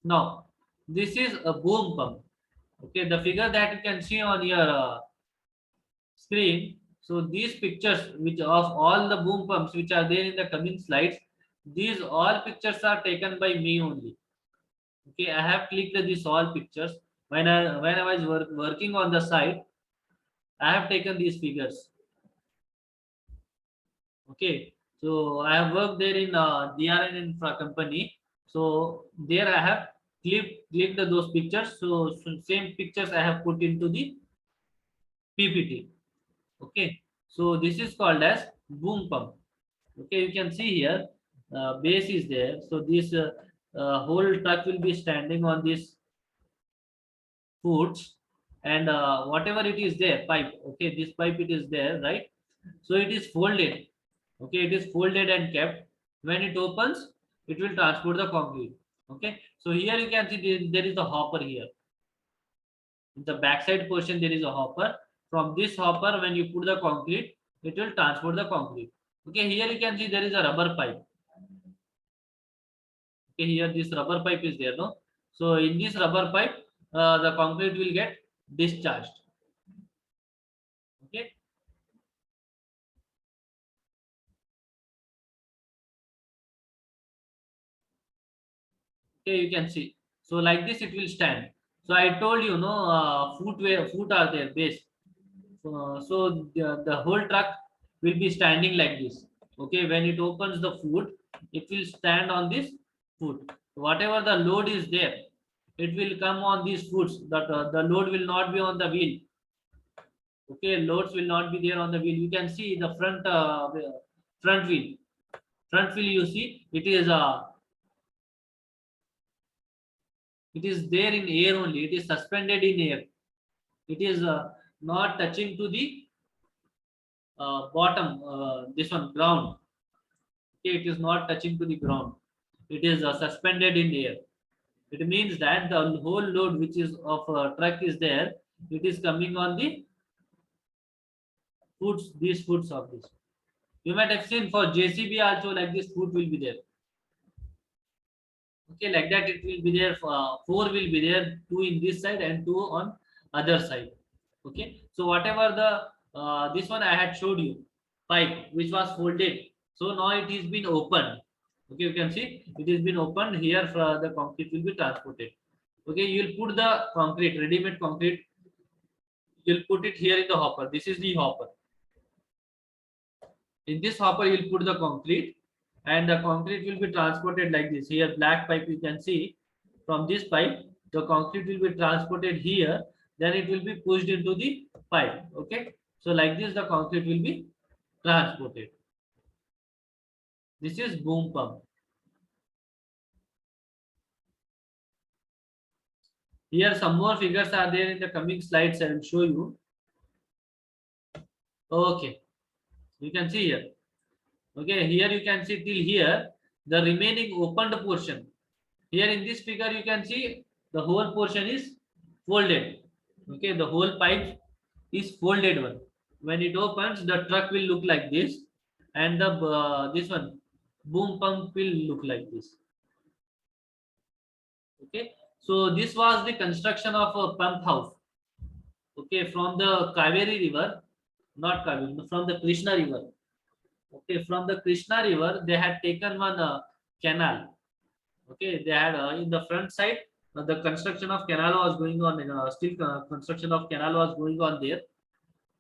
Now this is a boom pump. Okay, the figure that you can see on your screen. So these pictures which of all the boom pumps which are there in the coming slides, these all pictures are taken by me only. Okay, I have clicked these all pictures when I was working on the site. I have taken these figures. Okay, so I have worked there in DRN Infra company. So there I have clicked those pictures. So same pictures I have put into the PPT. Okay, so this is called as boom pump. Okay, you can see here base is there. So this whole truck will be standing on this foots, and whatever it is there pipe. Okay, this pipe it is there, right? So it is folded. Okay, it is folded and kept. When it opens, it will transport the concrete. Okay, so here you can see there is a hopper here. In the backside portion there is a hopper. From this hopper, when you put the concrete, it will transport the concrete. Okay, here you can see there is a rubber pipe. Okay, here this rubber pipe is there, no? So in this rubber pipe, the concrete will get discharged. Okay, okay, you can see. So like this, it will stand. So I told you, no, foot are there, base. So the whole truck will be standing like this. Okay, when it opens the foot, it will stand on this foot. Whatever the load is there, it will come on these foots. That the load will not be on the wheel. Okay, loads will not be there on the wheel. You can see the front wheel. Front wheel, you see, it is there in air only. It is suspended in air. It is not touching to the bottom. This one ground. Okay, it is not touching to the ground. It is suspended in air. It means that the whole load which is of a truck is there. It is coming on the foots. These foots of this. You might have seen for JCB also like this foot will be there. Okay, like that it will be there. Four will be there, two in this side and two on other side. Okay, so whatever the this one I had showed you pipe which was folded, so now it is been opened. Okay, you can see it has been opened here. For the concrete will be transported. Okay, you will put the concrete, ready-made concrete, you'll put it here in the hopper. This is the hopper. In this hopper you'll put the concrete, and the concrete will be transported like this. Here black pipe you can see. From this pipe the concrete will be transported here, then it will be pushed into the pipe. Okay, so like this the concrete will be transported. This is boom pump. Here some more figures are there in the coming slides. I will show you. Okay, you can see here. Okay, here you can see till here the remaining opened portion. Here in this figure you can see the whole portion is folded. Okay, the whole pipe is folded one. When it opens, the truck will look like this, and the this one boom pump will look like this. Okay, so this was the construction of a pump house. Okay, from the Kaveri river, not Kaveri, from the Krishna river. Okay, from the Krishna river, they had taken one canal. Okay, they had in the front side, the construction of canal was going on. Still, construction of canal was going on there.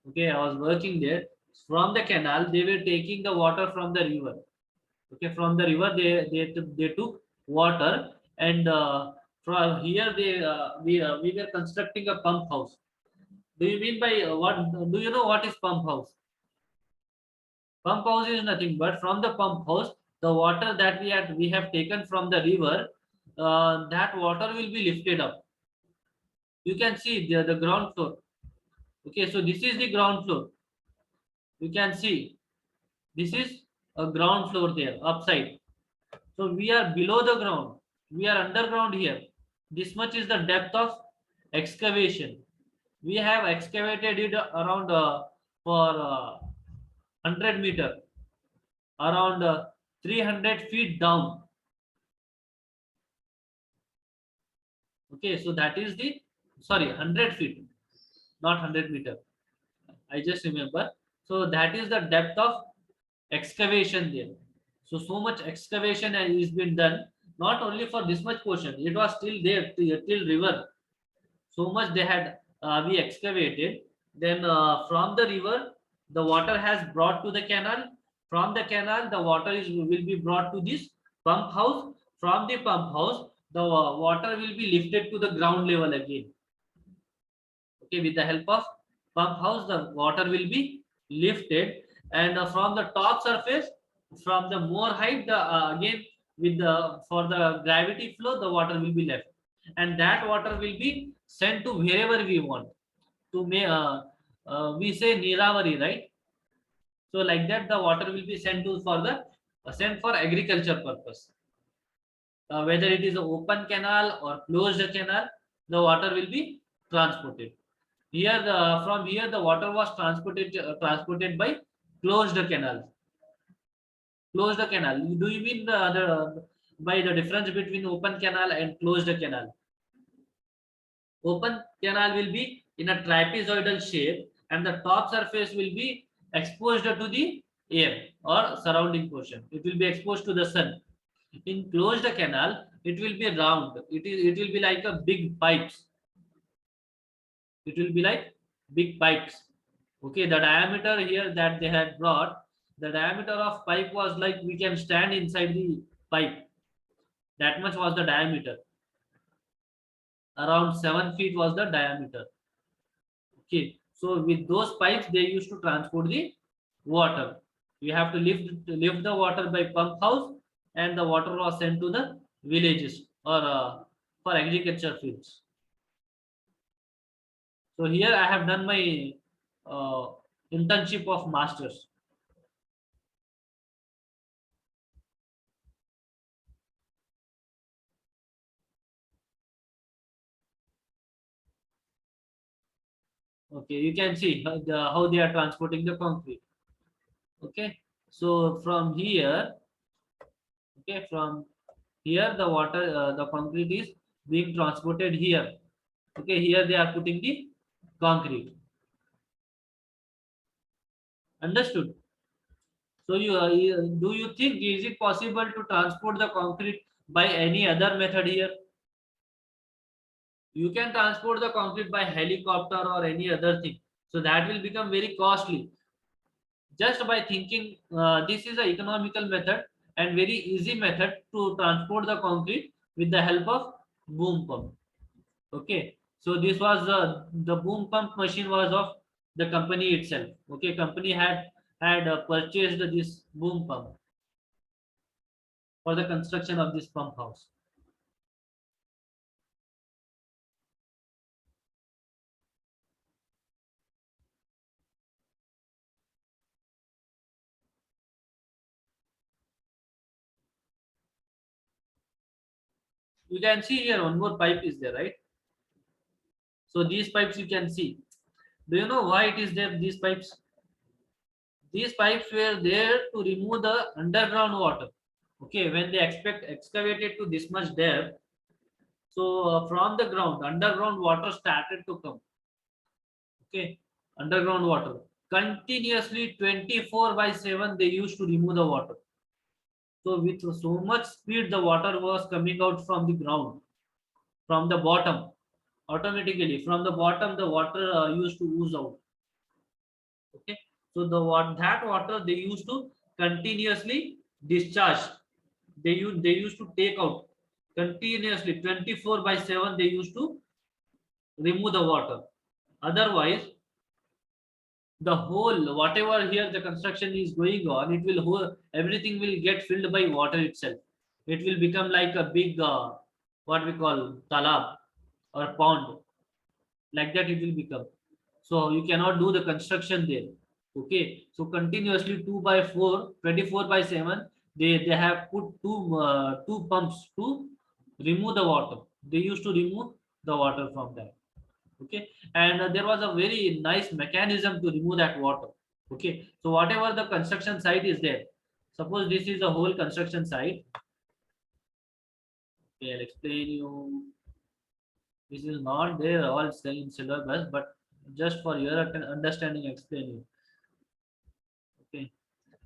Okay, I was working there. From the canal, they were taking the water from the river. Okay, from the river, they took water, and from here we were constructing a pump house. Do you mean by what? Do you know what is pump house? Pump house is nothing but from the pump house, the water that we have taken from the river, that water will be lifted up. You can see the ground floor. Okay, so this is the ground floor. You can see this is a ground floor there upside. So we are below the ground. We are underground here. This much is the depth of excavation. We have excavated it around for 100 meter, around 300 feet down. Okay, so that is the, sorry, 100 feet, not 100 meter. I just remember. So that is the depth of excavation there. So much excavation is been done. Not only for this much portion, it was still there till river. So much they had we excavated. Then from the river, the water has brought to the canal. From the canal, the water will be brought to this pump house. From the pump house, the water will be lifted to the ground level again. Okay, with the help of pump house, the water will be lifted, and from the top surface, from the more height, the again with the for the gravity flow, the water will be left, and that water will be sent to wherever we want to make. We say Niravari, right? So like that, the water will be sent to for the sent for agriculture purpose. Whether it is an open canal or closed canal, the water will be transported. Here, from here, the water was transported by closed canals. Closed canal. Do you mean by the difference between open canal and closed canal? Open canal will be in a trapezoidal shape, and the top surface will be exposed to the air or surrounding portion. It will be exposed to the sun. In closed canal, it will be round. It will be like a big pipes. It will be like big pipes. Okay, the diameter here that they had brought, the diameter of pipe was like we can stand inside the pipe. That much was the diameter. Around 7 feet was the diameter. Okay, so with those pipes they used to transport the water. You have to lift the water by pump house, and the water was sent to the villages or for agriculture fields. So here I have done my uh, internship of masters. Okay, you can see how they are transporting the concrete. Okay, so from here, okay, from here the water, the concrete is being transported here. Okay, here they are putting the concrete. Understood? So do you think is it possible to transport the concrete by any other method here? You can transport the concrete by helicopter or any other thing. So that will become very costly. Just by thinking, this is a economical method and very easy method to transport the concrete with the help of boom pump. Okay, so this was the boom pump machine was of the company itself. Okay, company had purchased this boom pump for the construction of this pump house. You can see here one more pipe is there, right? So these pipes you can see. Do you know why it is there? These pipes. These pipes were there to remove the underground water. Okay, when they expect excavated to this much depth, so from the ground, underground water started to come. Okay, underground water continuously 24/7 they used to remove the water. So with so much speed, the water was coming out from the ground, from the bottom. Automatically, from the bottom, the water used to ooze out. Okay, so that water they used to continuously discharge. They used to take out continuously 24/7. They used to remove the water. Otherwise, the whole whatever here the construction is going on, it will everything will get filled by water itself. It will become like a big what we call talab or pond, like that it will become. So you cannot do the construction there. Okay, so continuously 2 by 4, 24/7 they have put two pumps to remove the water. They used to remove the water from that. Okay, and there was a very nice mechanism to remove that water. Okay, so whatever the construction site is there, suppose this is a whole construction site. Okay, I'll explain you. This is not there all in syllabus, but just for your understanding, explain you. Okay,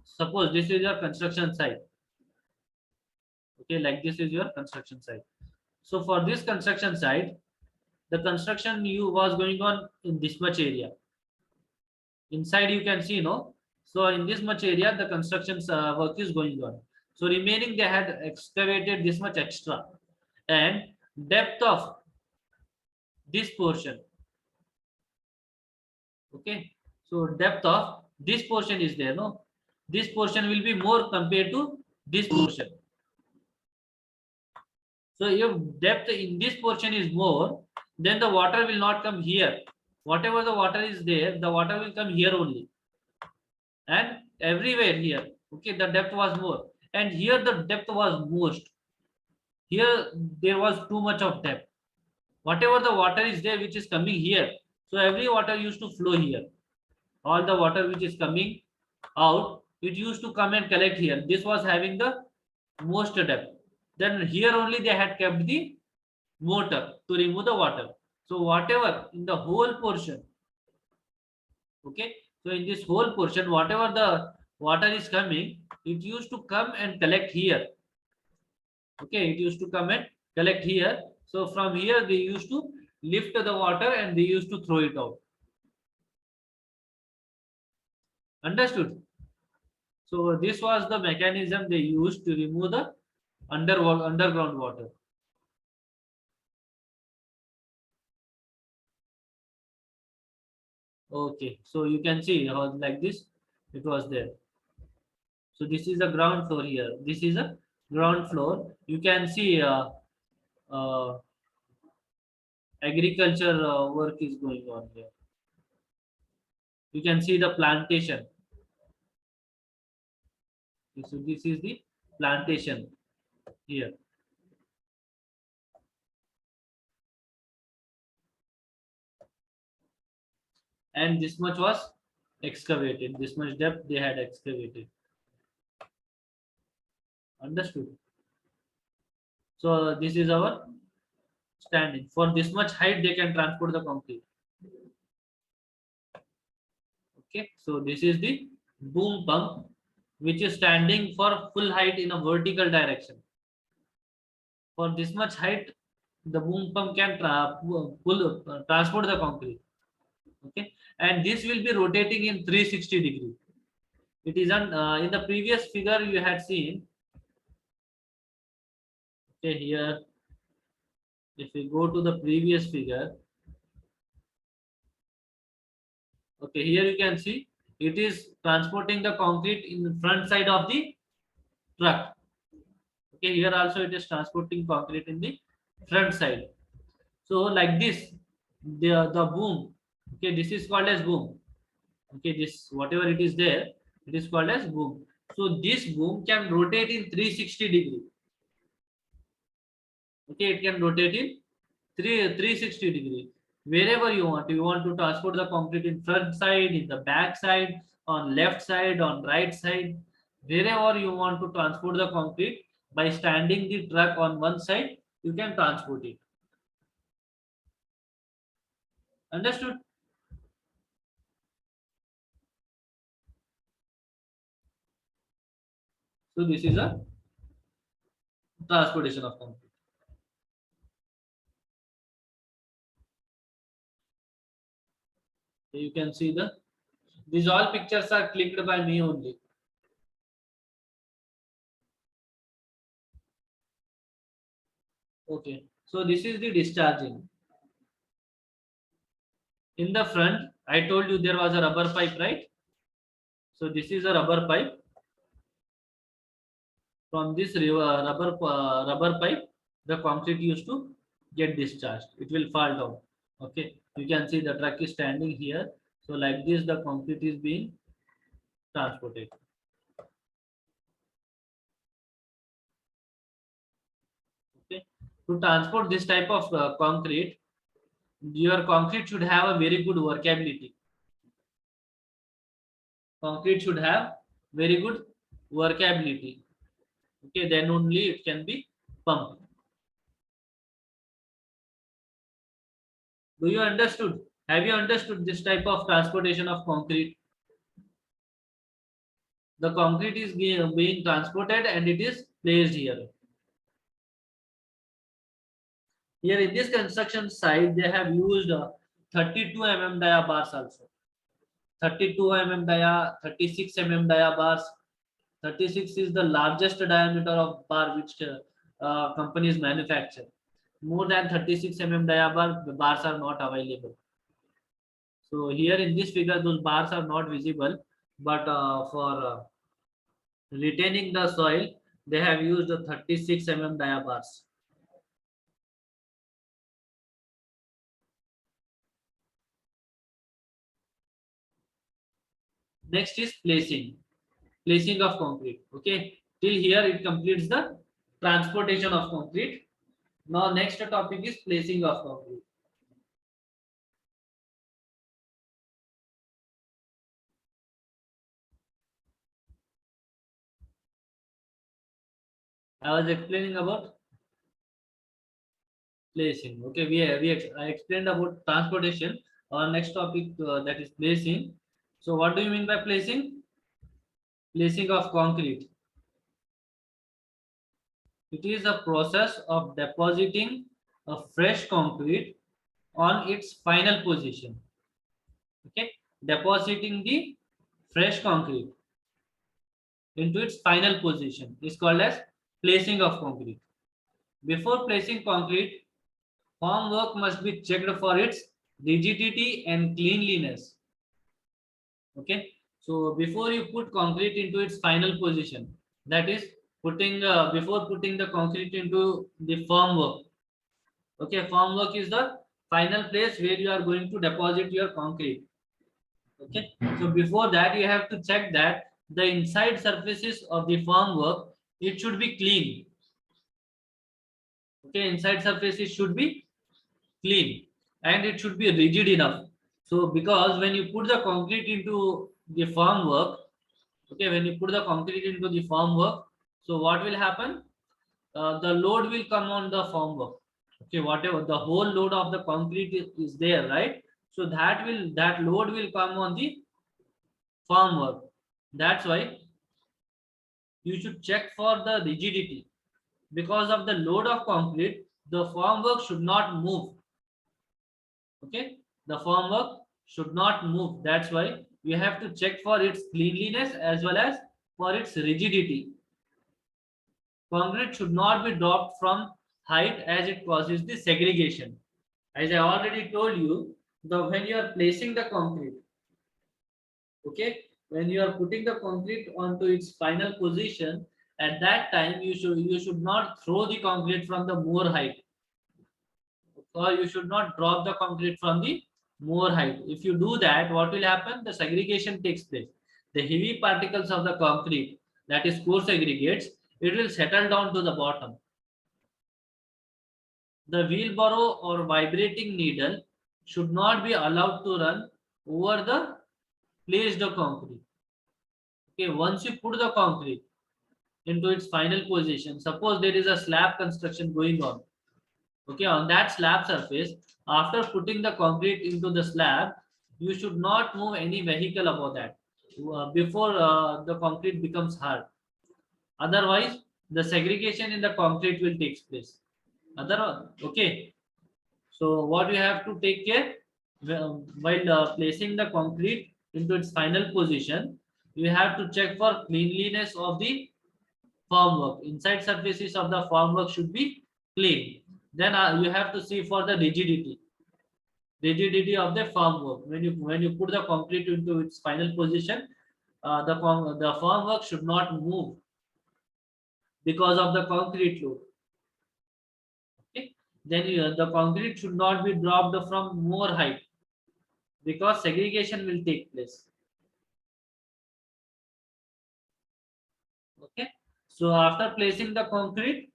suppose this is your construction site. Okay, like this is your construction site. So for this construction site, the construction you was going on in this much area. Inside you can see, no. So in this much area, the construction work is going on. So remaining they had excavated this much extra, and depth of this portion Okay, so depth of this portion is there, no? This portion will be more compared to this portion. So if depth in this portion is more, then the water will not come here. Whatever the water is there, the water will come here only, and everywhere here. Okay, the depth was more, and here the depth was most. Here there was too much of depth. Whatever the water is there, which is coming here, so every water used to flow here. All the water which is coming out, it used to come and collect here. This was having the most depth. Then here only they had kept the motor to remove the water. So whatever in the whole portion, okay, so in this whole portion, whatever the water is coming, it used to come and collect here. Okay, it used to come and collect here. So from here they used to lift the water and they used to throw it out. Understood? So this was the mechanism they used to remove the underground water. Okay, so you can see how like this it was there. So this is the ground floor here. This is a ground floor. You can see uh, agriculture work is going on here. You can see the plantation. So this is the plantation here. And this much was excavated. This much depth they had excavated. Understood? So this is our standing. For this much height, they can transport the concrete. Okay, so this is the boom pump, which is standing for full height in a vertical direction. For this much height, the boom pump can transport the concrete. Okay, and this will be rotating in 360 degree. It is in the previous figure you had seen. Okay, here if we go to the previous figure, okay, here you can see it is transporting the concrete in the front side of the truck. Okay, here also it is transporting concrete in the front side. So like this, the boom. Okay, this is called as boom. Okay, this whatever it is there, it is called as boom. So this boom can rotate in 360 degree. Okay, it can rotate in 360 degree. Wherever you want. You want to transport the concrete in front side, in the back side, on left side, on right side. Wherever you want to transport the concrete, by standing the truck on one side, you can transport it. Understood? So this is a transportation of concrete. So you can see these all pictures are clicked by me only. Okay. So this is the discharging. In the front, I told you there was a rubber pipe, right? So this is a rubber pipe. From this rubber pipe, the concrete used to get discharged. It will fall down. Okay. You can see the truck is standing here. So like this, the concrete is being transported. Okay. To transport this type of concrete, your concrete should have a very good workability. Concrete should have very good workability. Okay, then only it can be pumped. Do you understood? Have you understood this type of transportation of concrete? The concrete is being transported and it is placed here. Here in this construction site, they have used 32 mm dia bars also. 32 mm dia, 36 mm dia bars. 36 is the largest diameter of bar which companies manufacture. More than 36 mm dia bars are not available. So here in this figure, those bars are not visible, but for retaining the soil, they have used the 36 dia bars. Next is placing of concrete. Okay, till here it completes the transportation of concrete. Now next topic is placing of concrete. I was explaining about placing. Okay, I explained about transportation. Our next topic, that is placing. So what do you mean by placing? Placing of concrete. It is a process of depositing a fresh concrete on its final position. Okay, depositing the fresh concrete into its final position is called as placing of concrete. Before placing concrete, formwork must be checked for its rigidity and cleanliness. Okay, so before you put concrete into its final position, that is putting before putting the concrete into the formwork. Okay, formwork is the final place where you are going to deposit your concrete. Okay, so before that you have to check that the inside surfaces of the formwork, it should be clean. Okay, inside surfaces should be clean and it should be rigid enough. So because when you put the concrete into the formwork, okay, when you put the concrete into the formwork, so what will happen? The load will come on the formwork. Okay, whatever the whole load of the concrete is there, right? So that load will come on the formwork. That's why you should check for the rigidity. Because of the load of concrete, the formwork should not move. Okay, the formwork should not move. That's why you have to check for its cleanliness as well as for its rigidity. Concrete should not be dropped from height as it causes the segregation. As I already told you, when you are placing the concrete, okay, when you are putting the concrete onto its final position, at that time you should not throw the concrete from the more height, or you should not drop the concrete from the more height. If you do that, what will happen? The segregation takes place. The heavy particles of the concrete, that is coarse aggregates, it will settle down to the bottom. The wheelbarrow or vibrating needle should not be allowed to run over the placed concrete. Okay, once you put the concrete into its final position, suppose there is a slab construction going on. Okay, on that slab surface, after putting the concrete into the slab, you should not move any vehicle above that before the concrete becomes hard. Otherwise, the segregation in the concrete will take place. Okay. So what you have to take care while placing the concrete into its final position, you have to check for cleanliness of the formwork. Inside surfaces of the formwork should be clean. Then you have to see for the rigidity of the formwork. When you put the concrete into its final position, the formwork should not move because of the concrete load. Okay, then the concrete should not be dropped from more height because segregation will take place. Okay, so after placing the concrete,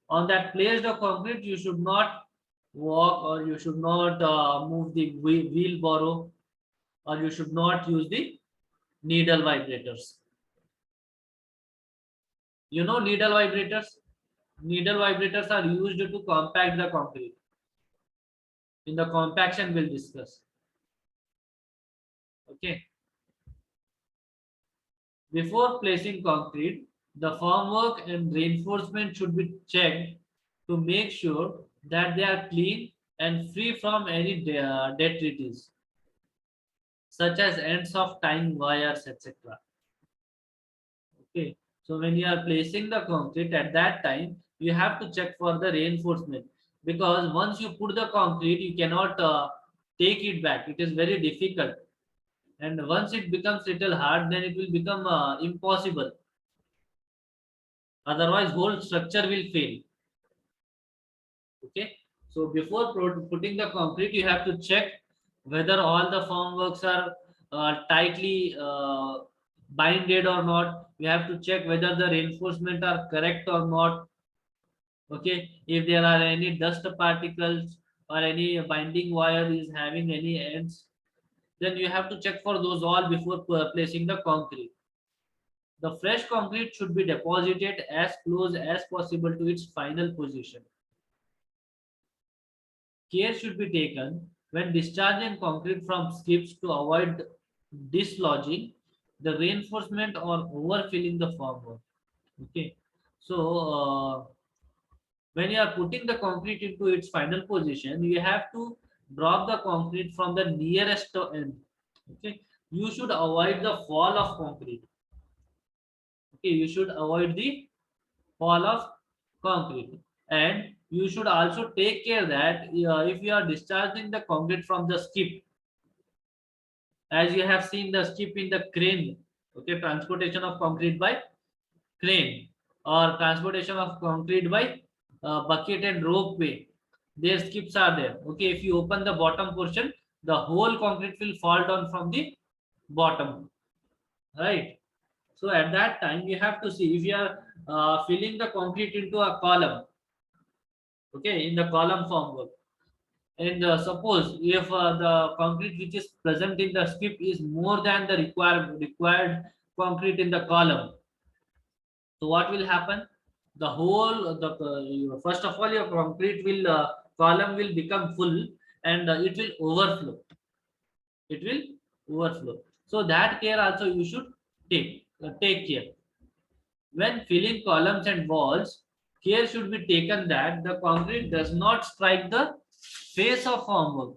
on that placed of concrete, you should not walk, or you should not move the wheelbarrow, or you should not use the needle vibrators. You know needle vibrators? Needle vibrators are used to compact the concrete. In the compaction, we'll discuss. Okay. Before placing concrete, the formwork and reinforcement should be checked to make sure that they are clean and free from any detritus, such as ends of tying wires, etc. Okay, so when you are placing the concrete, at that time you have to check for the reinforcement, because once you put the concrete, you cannot take it back. It is very difficult, and once it becomes little hard, then it will become impossible. Otherwise, whole structure will fail. Okay, so before putting the concrete, you have to check whether all the formworks are tightly binded or not. You have to check whether the reinforcement are correct or not. Okay, if there are any dust particles or any binding wire is having any ends, then you have to check for those all before placing the concrete. The fresh concrete should be deposited as close as possible to its final position. Care should be taken when discharging concrete from skips to avoid dislodging the reinforcement or overfilling the formwork. Okay, so when you are putting the concrete into its final position, you have to drop the concrete from the nearest end. Okay, you should avoid the fall of concrete. Okay, you should avoid the fall of concrete, and you should also take care that if you are discharging the concrete from the skip, as you have seen the skip in the crane. Okay, transportation of concrete by crane or transportation of concrete by bucket and rope way, their skips are there. Okay, if you open the bottom portion, the whole concrete will fall down from the bottom, right? So at that time you have to see if you are filling the concrete into a column, okay, in the column formwork. And suppose if the concrete which is present in the skip is more than the required concrete in the column, so what will happen? The whole the first of all your concrete will column will become full, and it will overflow. It will overflow. So that care also you should take care. When filling columns and walls, care should be taken that the concrete does not strike the face of formwork,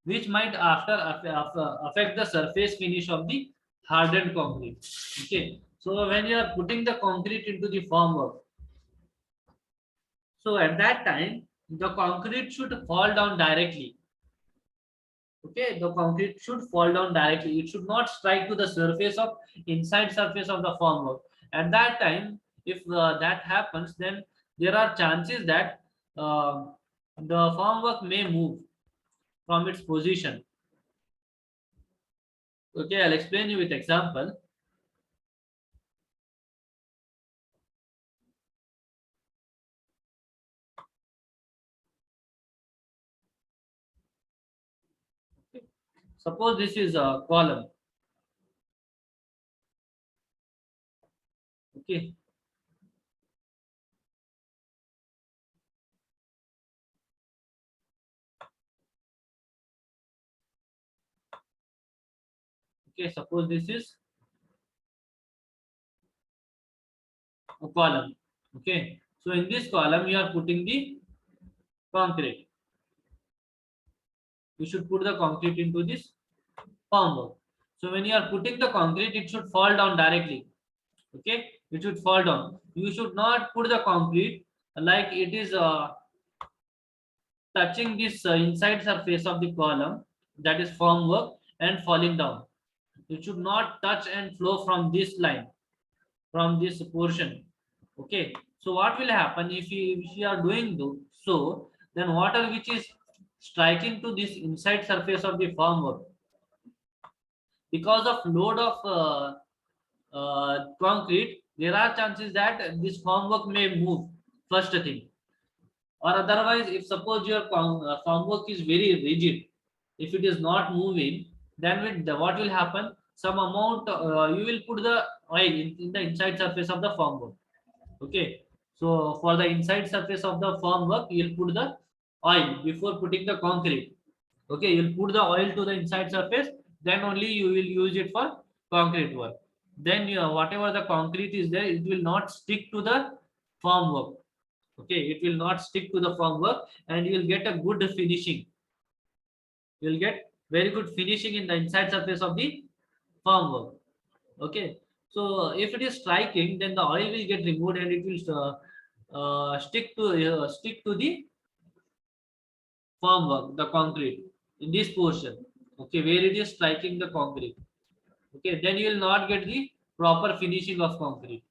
which might affect the surface finish of the hardened concrete. Okay, so when you are putting the concrete into the formwork, so at that time the concrete should fall down directly. Okay, the concrete should fall down directly. It should not strike to the surface of inside surface of the formwork. At that time, if that happens, then there are chances that the formwork may move from its position. Okay, I'll explain you with example. Okay. Suppose this is a column. Okay. Okay, suppose this is a column. Okay, so in this column you are putting the concrete. You should put the concrete into this formwork. So when you are putting the concrete, it should fall down directly. Okay, it should fall down. You should not put the concrete like it is touching this inside surface of the column, that is formwork, and falling down. It should not touch and flow from this line, from this portion. Okay, so what will happen if you are doing so, then water which is striking to this inside surface of the formwork, because of load of concrete, there are chances that this formwork may move, first thing. Or otherwise, if suppose your formwork is very rigid, if it is not moving, then what will happen? Some amount you will put the oil in the inside surface of the formwork. Okay, so for the inside surface of the formwork, you'll put the oil before putting the concrete. Okay, you'll put the oil to the inside surface, then only you will use it for concrete work. Then whatever the concrete is there, it will not stick to the formwork. Okay, it will not stick to the formwork, and you will get a good finishing. You will get very good finishing in the inside surface of the formwork. Okay, so if it is striking, then the oil will get removed, and it will stick to the formwork, the concrete. in this portion, okay, where it is striking the concrete, okay, then you will not get the proper finishing of concrete.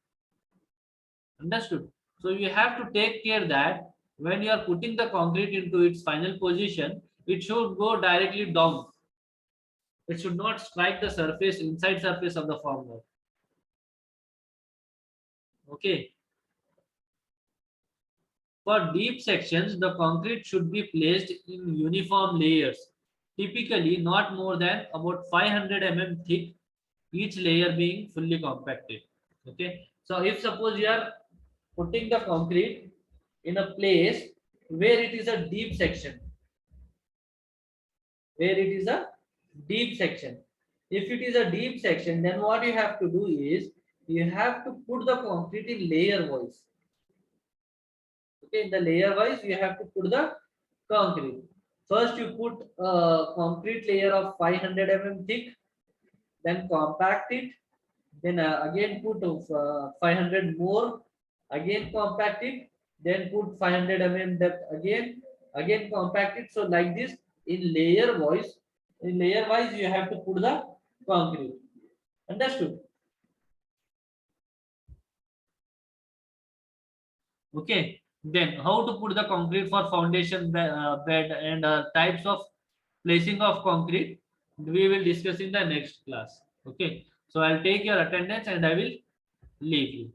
Understood? So you have to take care that when you are putting the concrete into its final position, it should go directly down. It should not strike the surface, inside surface of the formwork. Okay. For deep sections, the concrete should be placed in uniform layers, typically not more than about 500 thick, each layer being fully compacted. Okay. So if suppose you are putting the concrete in a place where it is a deep section, where it is a deep section. If it is a deep section, then what you have to do is you have to put the concrete in layer wise. Okay, in the layer wise, you have to put the concrete. First, you put a concrete layer of 500 thick, then compact it, then again put 500 more, again compact it, then put 500 depth again compact it. So like this, in layer wise, you have to put the concrete. Understood? Okay. Then how to put the concrete for foundation bed and types of placing of concrete, we will discuss in the next class. Okay. So I'll take your attendance and I will leave you.